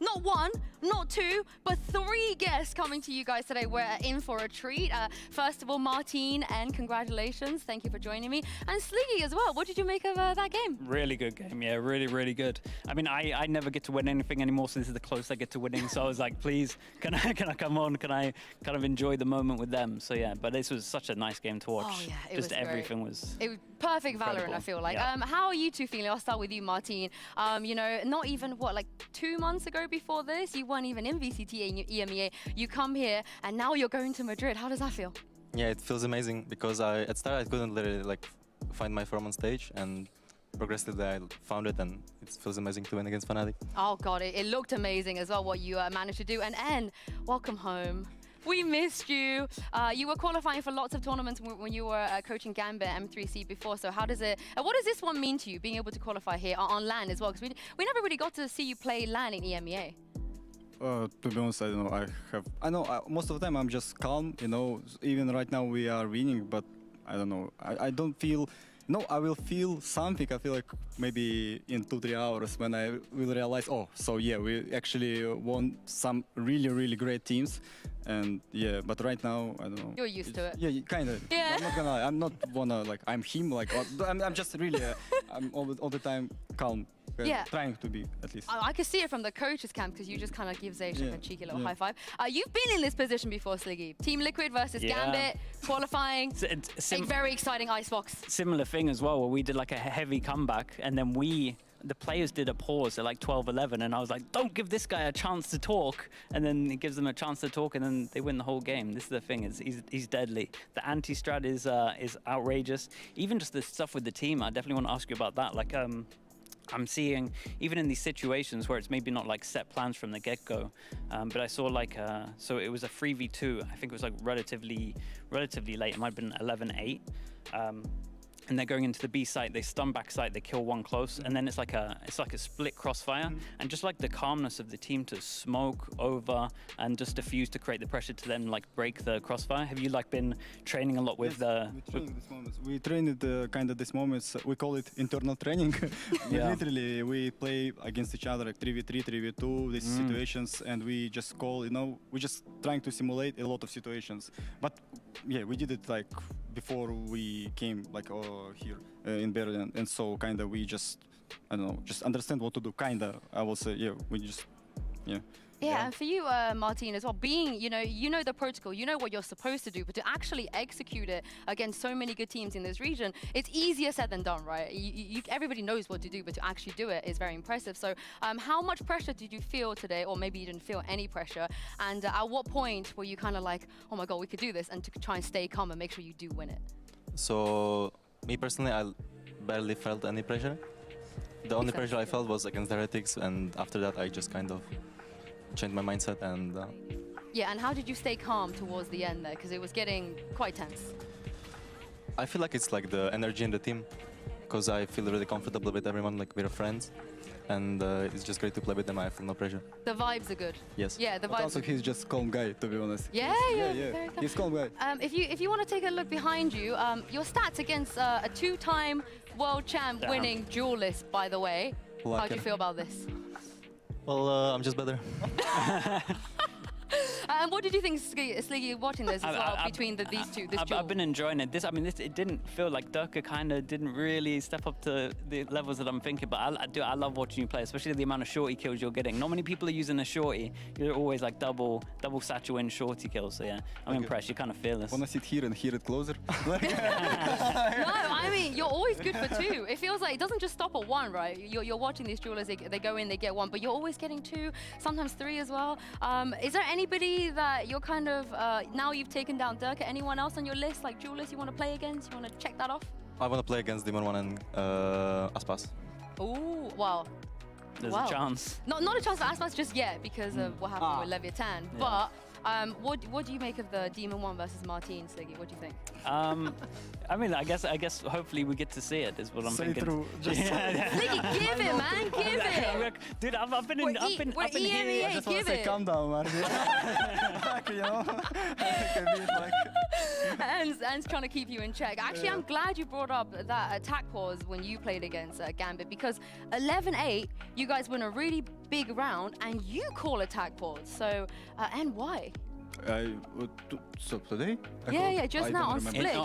not one, not two, but three guests coming to you guys today. We're in for a treat. First of all, Martin, and congratulations. Thank you for joining me. And Sliggy as well. What did you make of that game? Really good game, yeah, really, really good. I mean, I never get to win anything anymore, so this is the closest I get to winning. So I was like, please, can I come on? Can I kind of enjoy the moment with them? So yeah, but this was such a nice game to watch. Oh yeah, it Just was everything great. was. It was perfect Valorant, I feel like. Yeah. How are you two feeling? I'll start with you, Martin. You know, not even, like 2 months ago before this, you weren't even in VCT EMEA. You come here, and now you're going to Madrid. How does that feel? Yeah, it feels amazing because at start I couldn't literally find my form on stage, and progressively I found it, and it feels amazing to win against Fnatic. Oh God, it looked amazing as well what you managed to do. And welcome home. We missed you. You were qualifying for lots of tournaments when you were coaching Gambit M3C before. So how does it? What does this one mean to you, being able to qualify here on LAN as well? Because we never really got to see you play LAN in EMEA. To be honest, I don't know. I know most of the time I'm just calm. You know, even right now we are winning, but I don't know. I don't feel. No, I will feel something. I feel like maybe in 2-3 hours when I will realize, oh, so yeah, we actually won some really, really great teams. And yeah, but right now, I don't know. You're used to it. Yeah, kind of. Yeah. I'm not gonna lie. I'm not wanna, I'm him, I'm just really, I'm all the time calm. Yeah. Trying to be, at least. I can see it from the coaches camp because you just kind of give Zaysha a cheeky little high five. You've been in this position before, Sliggy. Team Liquid versus Gambit, qualifying. A very exciting icebox. Similar thing as well, where we did like a heavy comeback, and then the players did a pause at like 12-11, and I was like, don't give this guy a chance to talk, and then it gives them a chance to talk, and then they win the whole game. This is the thing, he's deadly. The anti-strat is outrageous. Even just the stuff with the team, I definitely want to ask you about that. Like, I'm seeing, even in these situations where it's maybe not like set plans from the get-go, but I saw so it was a 3v2, I think it was like relatively late, it might have been 11-8. And they're going into the B site, they stun back site, they kill one close, and then it's like a split crossfire, and just like the calmness of the team to smoke over and just diffuse to create the pressure to then break the crossfire. Have you been training a lot with we trained kind of these moments. We call it internal training. Literally, we play against each other like 3v3, 3v2, these situations, and we just call, we just trying to simulate a lot of situations. But yeah, we did it before we came here in Berlin, and so kind of we just, I don't know, just understand what to do. Kind of, I will say, yeah, we just, yeah. Yeah, and for you, Martin, as well, being, you know the protocol, you know what you're supposed to do, but to actually execute it against so many good teams in this region, it's easier said than done, right? Everybody knows what to do, but to actually do it is very impressive. So how much pressure did you feel today, or maybe you didn't feel any pressure? And at what point were you kind of like, oh my God, we could do this, and to try and stay calm and make sure you do win it? So, me personally, I barely felt any pressure. The only pressure I felt was against the Heretics, and after that I just kind of changed my mindset and... Yeah, and how did you stay calm towards the end there? Because it was getting quite tense. I feel like it's the energy in the team, because I feel really comfortable with everyone, we're friends, and it's just great to play with them. I feel no pressure. The vibes are good. Yes. Yeah, the vibes. But also, he's just calm guy, to be honest. Yeah. He's calm guy. If you want to take a look behind you, your stats against a 2-time world champ winning duelist, by the way. How do you feel about this? Well, I'm just better. And what did you think, Sliggy, watching this as well, between these two? I've been enjoying it. It didn't feel like Durka kind of didn't really step up to the levels that I'm thinking, but I love watching you play, especially the amount of shorty kills you're getting. Not many people are using a shorty. You're always like double satchel in shorty kills, so yeah, I'm impressed. You're kind of fearless. Wanna sit here and hear it closer? No, I mean, you're always good for 2. It feels like it doesn't just stop at 1, right? You're watching these duelers, they go in, they get 1, but you're always getting 2, sometimes 3 as well. Is there anybody that you're kind of, now you've taken down Durka, anyone else on your list, like duelers you want to play against? You want to check that off? I want to play against Demon 1 and Aspas. Ooh, wow. There's a chance. Not a chance for Aspas just yet because of what happened with Leviathan. Yeah. But what do you make of the Demon 1 versus Martin, Sliggy? What do you think? I mean, I guess hopefully we get to see it. Is what I'm thinking. Through. Sliggy, give it, man, give it. Dude, I've been here. I just want to say, calm down, man. You know, Anne's trying to keep you in check. Actually, I'm glad you brought up that attack pause when you played against Gambit, because 11-8, you guys win a really big round and you call attack pause. So, and why? So today? Yeah, just now on Split.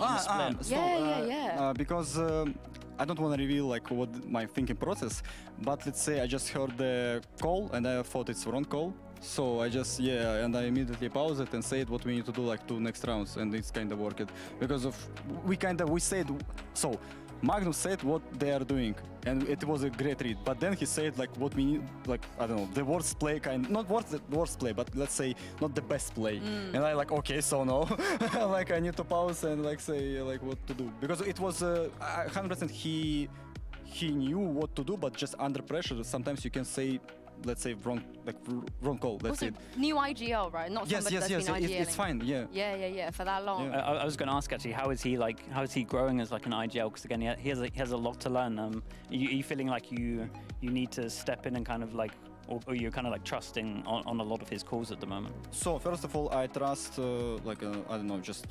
Yeah. Because I don't want to reveal like what my thinking process, but let's say I just heard the call and I thought it's wrong call. So I just, and I immediately paused it and said what we need to do like 2 next rounds, and it's kind of worked. Because of, we said, so Magnus said what they are doing, and it was a great read. But then he said like what we need, like, I don't know, the worst play not worst play, but let's say not the best play. And I like, okay, so no, like I need to pause and like say like what to do. Because it was 100% he knew what to do, but just under pressure, sometimes you can say, let's say wrong call. That's it. New IGL, right? Not yes. Been IGLing. It's fine. Yeah. Yeah. For that long. Yeah. I was going to ask actually, how is he growing as like an IGL? Because again, he has a lot to learn. Are you feeling like you need to step in and kind of like, or you're kind of like trusting on a lot of his calls at the moment? So first of all, I trust I don't know, just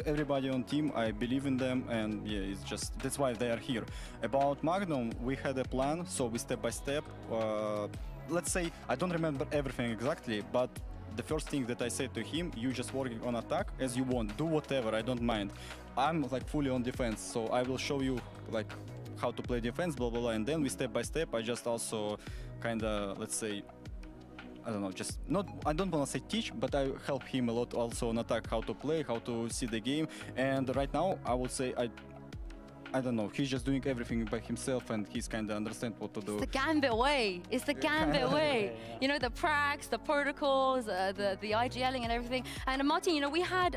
everybody on team. I believe in them, and it's just that's why they are here. About Magnum, we had a plan, so we step by step. Let's say I don't remember everything exactly, but the first thing that I said to him, you just working on attack as you want, do whatever, I don't mind. I'm like fully on defense, so I will show you like how to play defense, blah blah blah, and then we step by step. I just also kind of, let's say, I don't know, just not, I don't want to say teach, but I help him a lot also on attack, how to play, how to see the game. And right now I would say I don't know, he's just doing everything by himself, and he's kind of understand what to do. It's the Gambit way. It's the Gambit way. You know, the pracs, the protocols, the IGLing and everything. And Martin, you know, we had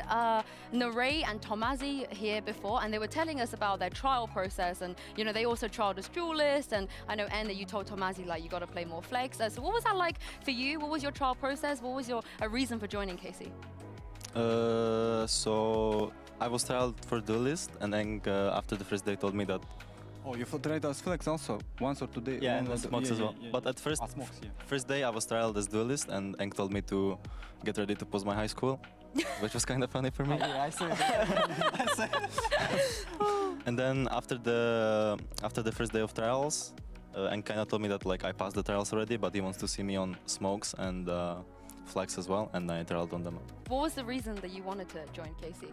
Naray and Tomazi here before, and they were telling us about their trial process. And, you know, they also trialed as duelists. And I know, Anne, that you told Tomazi, like, you got to play more flex. So what was that like for you? What was your trial process? What was your reason for joining KC? So I was trialed for duelist, and then after the first day told me that. Oh, you tried as flex also once or 2 days? Yeah, and smokes as well. But at first day I was trialed as duelist, and Eng told me to get ready to pause my high school, which was kind of funny for me. I said it. And then after the first day of trials, Eng kind of told me that like I passed the trials already, but he wants to see me on smokes and flex as well, and I trialed on them. What was the reason that you wanted to join KC?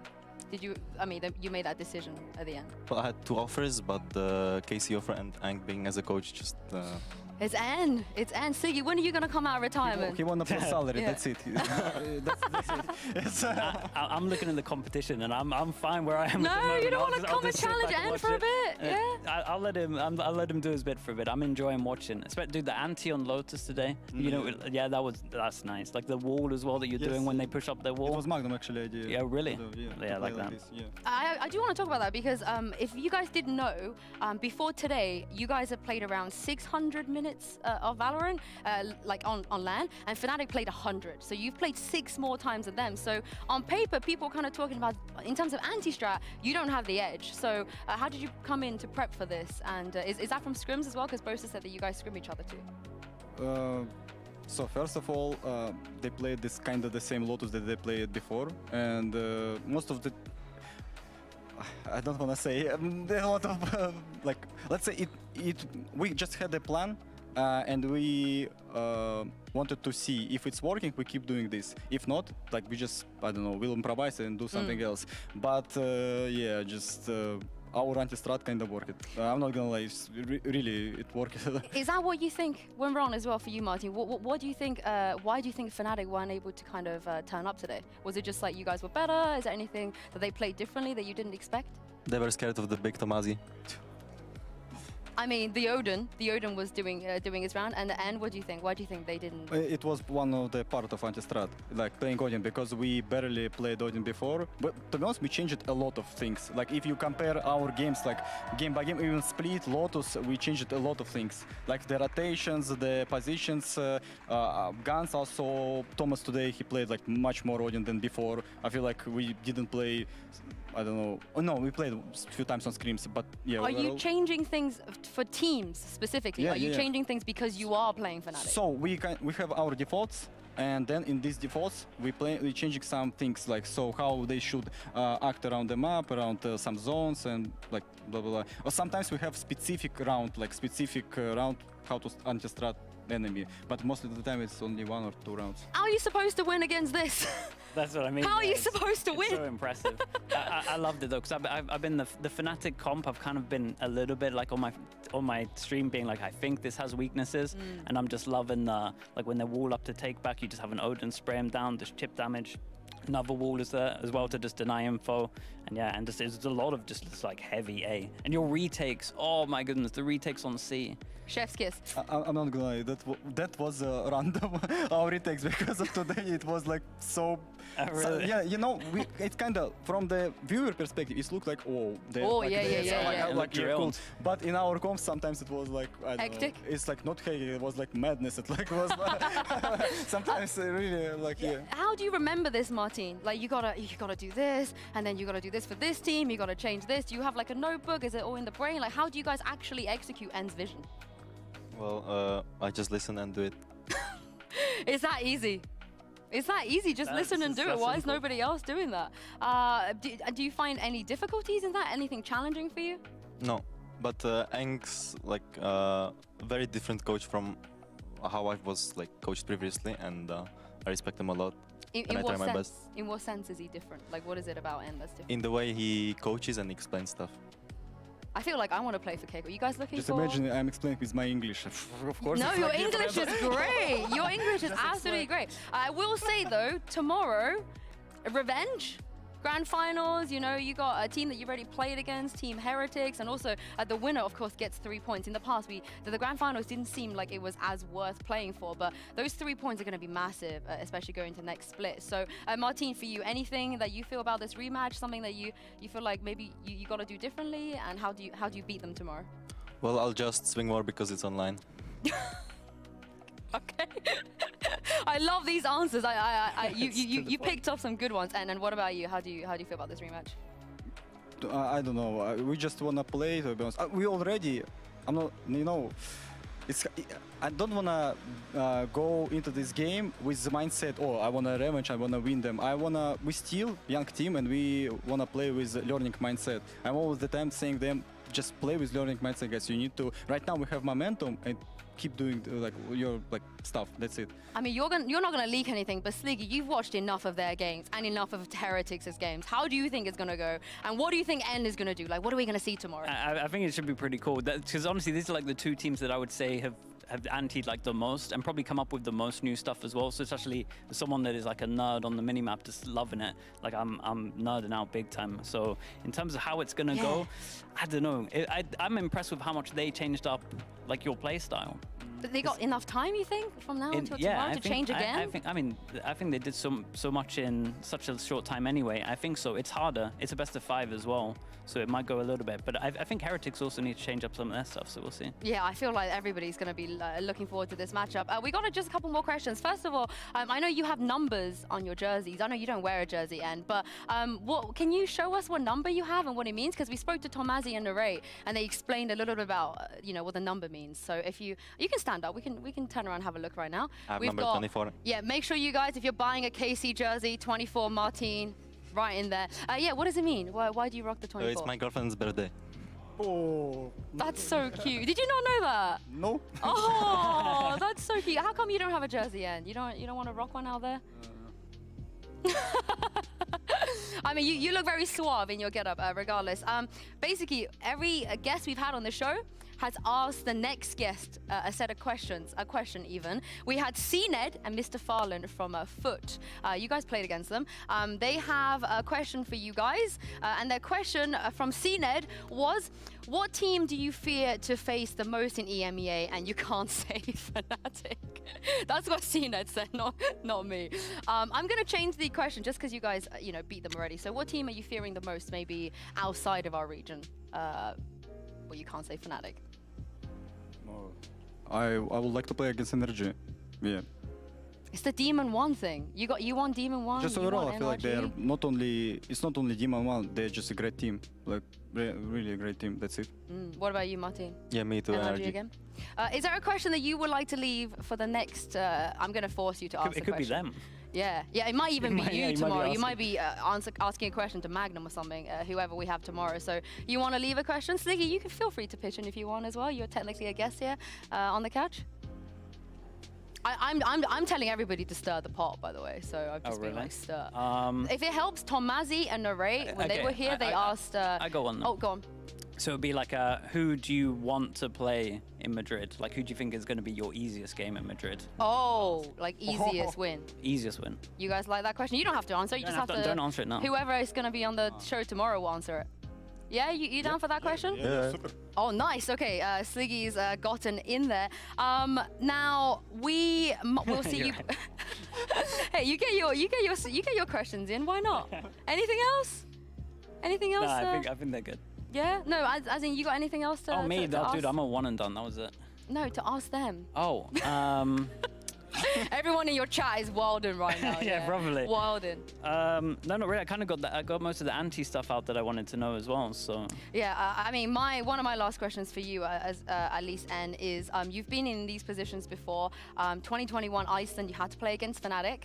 Did you, I mean, you made that decision at the end? Well, I had 2 offers, but the KC offer and Eng being as a coach just... It's Anne. It's Anne. Siggy, when are you going to come out of retirement? He won the plus salary, that's it. That's it. I'm looking at the competition, and I'm fine where I am. No, you don't want to come and challenge Anne for a bit? Yeah. I'll let him do his bit for a bit. I'm enjoying watching. Dude, the anti on Lotus today, you know, that's nice. Like the wall as well that you're doing when they push up their wall. It was Magnum actually idea. Yeah, really? Yeah, like that. I do want to talk about that because if you guys didn't know, before today, you guys have played around 600 minutes of Valorant, like on LAN, and Fnatic played 100. So you've played 6 more times than them. So on paper, people are kind of talking about, in terms of anti-strat, you don't have the edge. So how did you come in to prep for this? And is that from scrims as well? Because Bosa said that you guys scrim each other too. So first of all, they played this kind of the same Lotus that they played before, and most of the, I don't want to say, there are a lot of like, let's say we just had a plan and we wanted to see if it's working, we keep doing this. If not, like we just, I don't know, we'll improvise and do something else. But yeah, just our anti-strat kind of worked. I'm not gonna lie, really it worked. Is that what you think went wrong as well for you, Martin? What do you think? Why do you think Fnatic weren't able to kind of turn up today? Was it just like you guys were better? Is there anything that they played differently that you didn't expect? They were scared of the big Tomazi. I mean, the Odin was doing his round, and the end. What do you think? Why do you think they didn't? It was one of the part of anti-strat, like playing Odin, because we barely played Odin before. But to be honest, we changed a lot of things. Like if you compare our games, like game by game, even Split, Lotus, we changed a lot of things. Like the rotations, the positions, guns. Also, Thomas today he played like much more Odin than before. I feel like we didn't play. I don't know. Oh no, we played a few times on scrims, but yeah. Are you changing things for teams specifically? Yeah, are you changing things because you are playing Fnatic? So we have our defaults, and then in these defaults we changing some things, like so how they should act around the map, around some zones, and like blah blah blah. Or sometimes we have specific round, how to anti-strat enemy, but most of the time it's only 1 or 2 rounds. How are you supposed to win against this? That's what I mean. How are you supposed to win? So impressive. I loved it though, because I've been the Fnatic comp. I've kind of been a little bit like on my stream being like, I think this has weaknesses, and I'm just loving like when they wall up to take back, you just have an Odin spray him down, just chip damage. Another wall is there as well to just deny info, and yeah, and just it's a lot of just like heavy A. And your retakes, oh my goodness, the retakes on C. Chef's kiss. I'm not gonna lie, that was random, our retakes, because of today it was like so... Really? So yeah, you know, it's kind of, from the viewer perspective, it looked like, oh, like cool. But in our comps, sometimes it was like, I don't hectic? know, it's like not hectic, it was like madness, it like was sometimes really like, yeah. How do you remember this, Martin? Like you gotta do this, and then you gotta do this for this team, you gotta change this. Do you have like a notebook? Is it all in the brain? Like how do you guys actually execute N's vision? Well, I just listen and do it. It's that easy. It's that easy, just listen and do it. Why is nobody else doing that? Do you find any difficulties in that? Anything challenging for you? No, but Eng's like very different coach from how I was like coached previously, and I respect him a lot. In what sense? In what sense is he different? Like what is it about N that's different? In the way he coaches and explains stuff. I feel like I want to play for KICKOFF. Are you guys looking Just for... imagine I'm explaining with my English. Of course. No, your English is great. Your English is absolutely great. I will say though, tomorrow, Revenge, Grand Finals, you know, you got a team that you've already played against, Team Heretics, and also the winner, of course, gets 3 points. In the past, the Grand Finals didn't seem like it was as worth playing for, but those 3 points are going to be massive, especially going to next split. So, Martin, for you, anything that you feel about this rematch, something that you feel like maybe you got to do differently, and how do you beat them tomorrow? Well, I'll just swing more because it's online. Okay. I love these answers. You picked up some good ones. And what about you? How do you feel about this rematch? I don't know. We just wanna play. To be honest, we already. I'm not. You know, I don't wanna go into this game with the mindset. Oh, I wanna revenge. I wanna win them. We still young team, and we wanna play with learning mindset. I'm always the time saying them, just play with learning mindset, guys. You need to. Right now we have momentum and keep doing your stuff. That's it. I mean, you're not gonna leak anything, but Sliggy, you've watched enough of their games and enough of Heretics' games. How do you think it's gonna go? And what do you think N is gonna do? Like, what are we gonna see tomorrow? I think it should be pretty cool. Because honestly, these are like the 2 teams that I would say have antied like the most and probably come up with the most new stuff as well. So it's actually someone that is like a nerd on the minimap, just loving it. Like I'm nerding out big time. So in terms of how it's gonna go, I don't know. I'm impressed with how much they changed up like your play style. But they got enough time, you think, from now until tomorrow to change again? I think they did so much in such a short time anyway. I think so. It's harder. It's a best of 5 as well, so it might go a little bit. But I think Heretics also need to change up some of their stuff, so we'll see. Yeah, I feel like everybody's going to be looking forward to this matchup. We got just a couple more questions. First of all, I know you have numbers on your jerseys. I know you don't wear a jersey, N, but can you show us what number you have and what it means? Because we spoke to Tomazi and Narrate, and they explained a little bit about what the number means. So if you can stand up. We can turn around and have a look right now. We've got number 24. Yeah, make sure you guys, if you're buying a KC jersey, 24 Martin, right in there. Yeah, what does it mean? Why do you rock the 24? It's my girlfriend's birthday. Oh. That's so cute. Did you not know that? No. Oh, that's so cute. How come you don't have a jersey, Ian? You don't want to rock one out there? I mean, you look very suave in your getup, regardless. Basically, every guest we've had on the show has asked the next guest a set of questions, a question even. We had CNED and Mr. Farland from Foot. You guys played against them. They have a question for you guys, and their question from CNED was, what team do you fear to face the most in EMEA? And you can't say Fnatic. That's what CNED said, not me. I'm gonna change the question just because you guys, beat them already. So what team are you fearing the most, maybe outside of our region? Well, you can't say Fnatic. I would like to play against Energy. Yeah. It's the Demon One thing. You want Demon One. Just overall, I feel like they're not only. It's not only Demon One. They're just a great team. Like really a great team. That's it. What about you, Martin? Yeah, me too. Energy again. Is there a question that you would like to leave for the next? I'm going to force you to ask. It could be them. Yeah, it might even be you tomorrow. You might be asking a question to Magnum or something, whoever we have tomorrow. So you want to leave a question? Sliggy, you can feel free to pitch in if you want as well. You're technically a guest here on the couch. I'm telling everybody to stir the pot, by the way. So I've just been like, stir. If it helps, Tomazi and Naray, when they were here, they asked... I go on. Oh, go on. So it'd be like, who do you want to play in Madrid? Like, who do you think is going to be your easiest game in Madrid? Oh, like easiest win. Easiest win. You guys like that question? You don't have to answer. You just have to. Don't answer it now. Whoever is going to be on the show tomorrow will answer it. Yeah, you down for that question? Yeah. Super. Oh, nice. Okay, Sliggy's gotten in there. Now we'll see you. Hey, you get your questions in. Why not? Anything else? Anything else? Nah, I think they're good. Yeah? No, as in you got anything else to Oh, me? to ask? Dude, I'm a one and done. That was it. No, to ask them. Oh, Everyone in your chat is wilding right now. Yeah, probably. Wilding. No, not really. I kind of got that. I got most of the anti stuff out that I wanted to know as well. So. Yeah, I mean, one of my last questions for you, as at least N, is you've been in these positions before. 2021 Iceland, you had to play against Fnatic.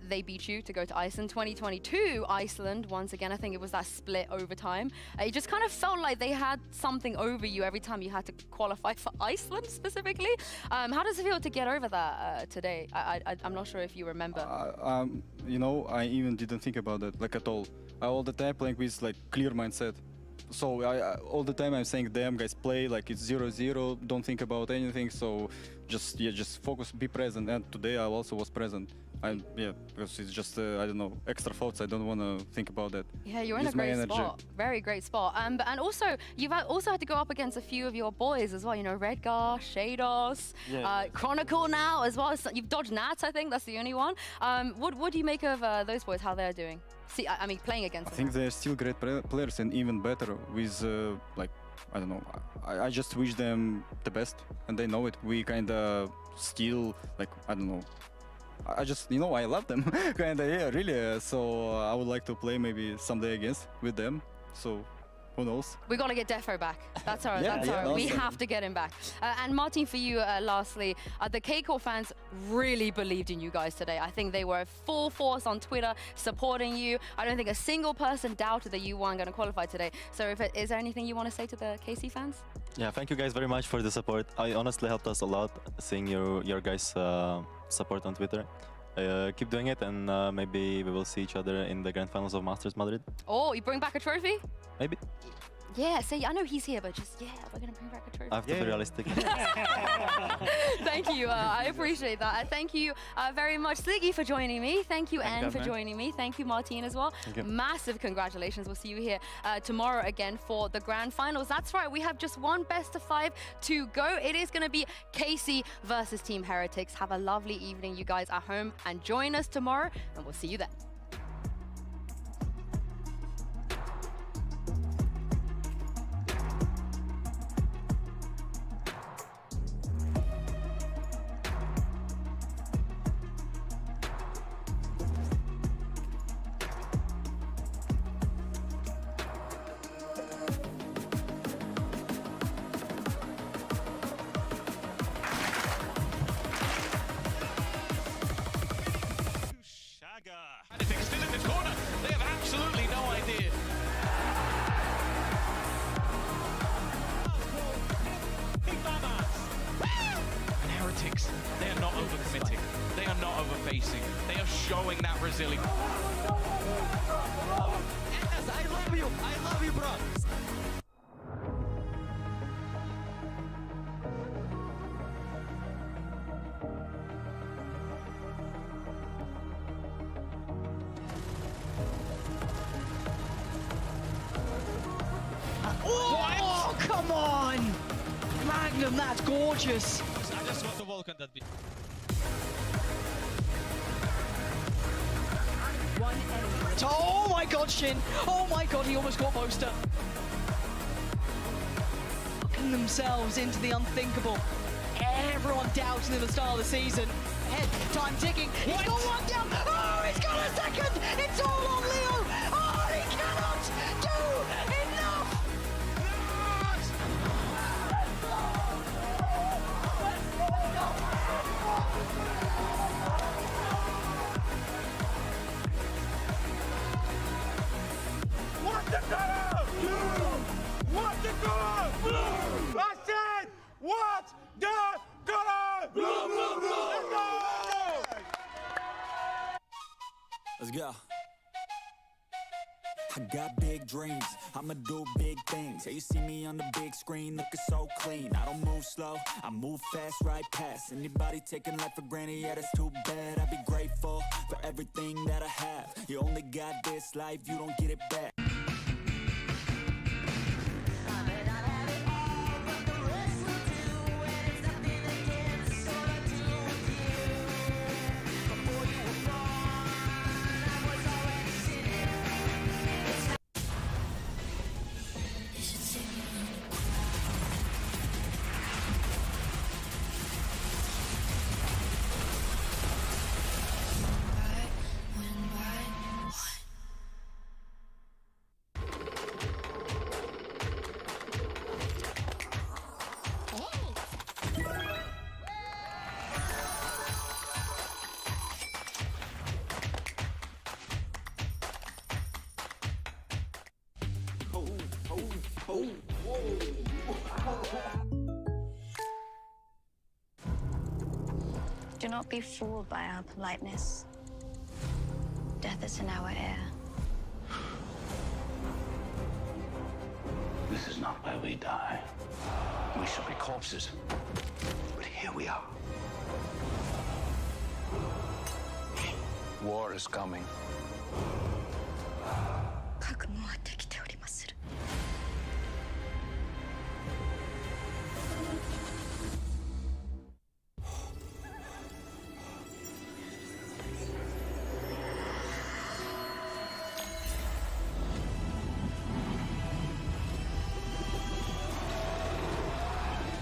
They beat you to go to Iceland. 2022 Iceland, once again, I think it was that split overtime. It just kind of felt like they had something over you every time you had to qualify for Iceland specifically. How does it feel to get over that today? I'm not sure if you remember. I even didn't think about that like at all. All the time playing with like clear mindset. So all the time I'm saying, damn guys, play like it's 0-0. Don't think about anything. So just focus, be present. And today I also was present. Because it's just I don't know, extra thoughts. I don't want to think about that. Yeah, you're in a great spot. Very great spot. And also you've also had to go up against a few of your boys as well. You know, Redgar, Shados, Chronicle now as well. So you've dodged Nats, I think that's the only one. What do you make of those boys? How they're doing? See, I mean, playing against them. I think they're still great players and even better with like I don't know. I just wish them the best, and they know it. We kind of still like I don't know. I just, I love them, kind of, yeah, really. So I would like to play maybe someday against with them. So who knows? We got to get Defo back. That's our. Awesome. We have to get him back. And Martin, for you, lastly, the KICKOFF fans really believed in you guys today. I think they were full force on Twitter supporting you. I don't think a single person doubted that you weren't going to qualify today. So is there anything you want to say to the KC fans? Yeah, thank you guys very much for the support. I honestly helped us a lot seeing your guys' support on Twitter. Keep doing it, and maybe we will see each other in the grand finals of Masters Madrid. Oh, you bring back a trophy? Maybe. Yeah, see, I know he's here, but just, we're going to bring back a trophy. I have to be realistic. Thank you. I appreciate that. Thank you very much, Sliggy, for joining me. Thank you, Anne, for joining me. Thank you, Martine, as well. Massive congratulations. We'll see you here tomorrow again for the grand finals. That's right. We have just one best of 5 to go. It is going to be KC versus Team Heretics. Have a lovely evening, you guys, at home, and join us tomorrow, and we'll see you then. tactics. They are not overcommitting. They are not overpacing. They are showing that resilience. Yes, I love you. I love you, bro. Oh, come on! Magnum, that's gorgeous. I just got the Vulcan that beat. Oh my god, Shin! Oh my god, he almost got Boaster. Putting themselves into the unthinkable. Everyone doubting at the start of the season. Head time ticking. He's got one down. Oh, he's got a second. It's all on Leo. Oh, he cannot do enough. What the color? What the color? Blue. I said, what the color? Blue, blue, blue. Let's go. I got big dreams, I'ma do big things. Yeah, you see me on the big screen, looking so clean. I don't move slow, I move fast, right past anybody taking life for granted, yeah, that's too bad. I'd be grateful for everything that I have. You only got this life, you don't get it back. Do not be fooled by our politeness. Death is in our air. This is not where we die. We shall be corpses. But here we are. War is coming.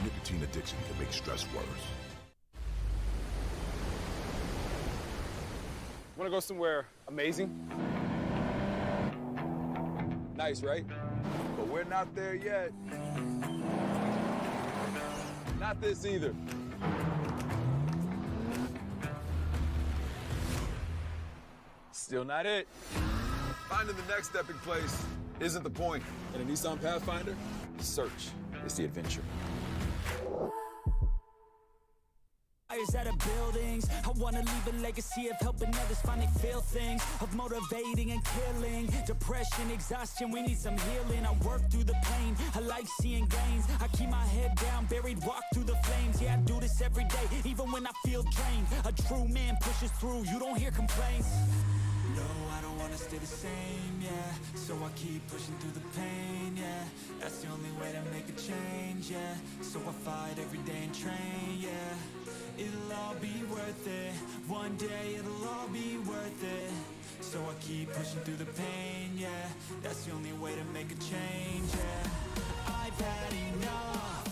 Nicotine addiction can make stress worse. Want to go somewhere amazing? Nice, right? But we're not there yet. Not this either. Still not it. Finding the next epic place isn't the point. In a Nissan Pathfinder, search is the adventure. Out of buildings, I wanna leave a legacy of helping others find they feel things, of motivating and killing depression, exhaustion. We need some healing. I work through the pain, I like seeing gains. I keep my head down, buried, walk through the flames. Yeah, I do this every day, even when I feel drained. A true man pushes through, you don't hear complaints. No, I don't wanna stay the same, yeah. So I keep pushing through the pain, yeah. That's the only way to make a change, yeah. So I fight every day and train, yeah. It'll all be worth it. One day it'll all be worth it. So I keep pushing through the pain, yeah. That's the only way to make a change, yeah. I've had enough.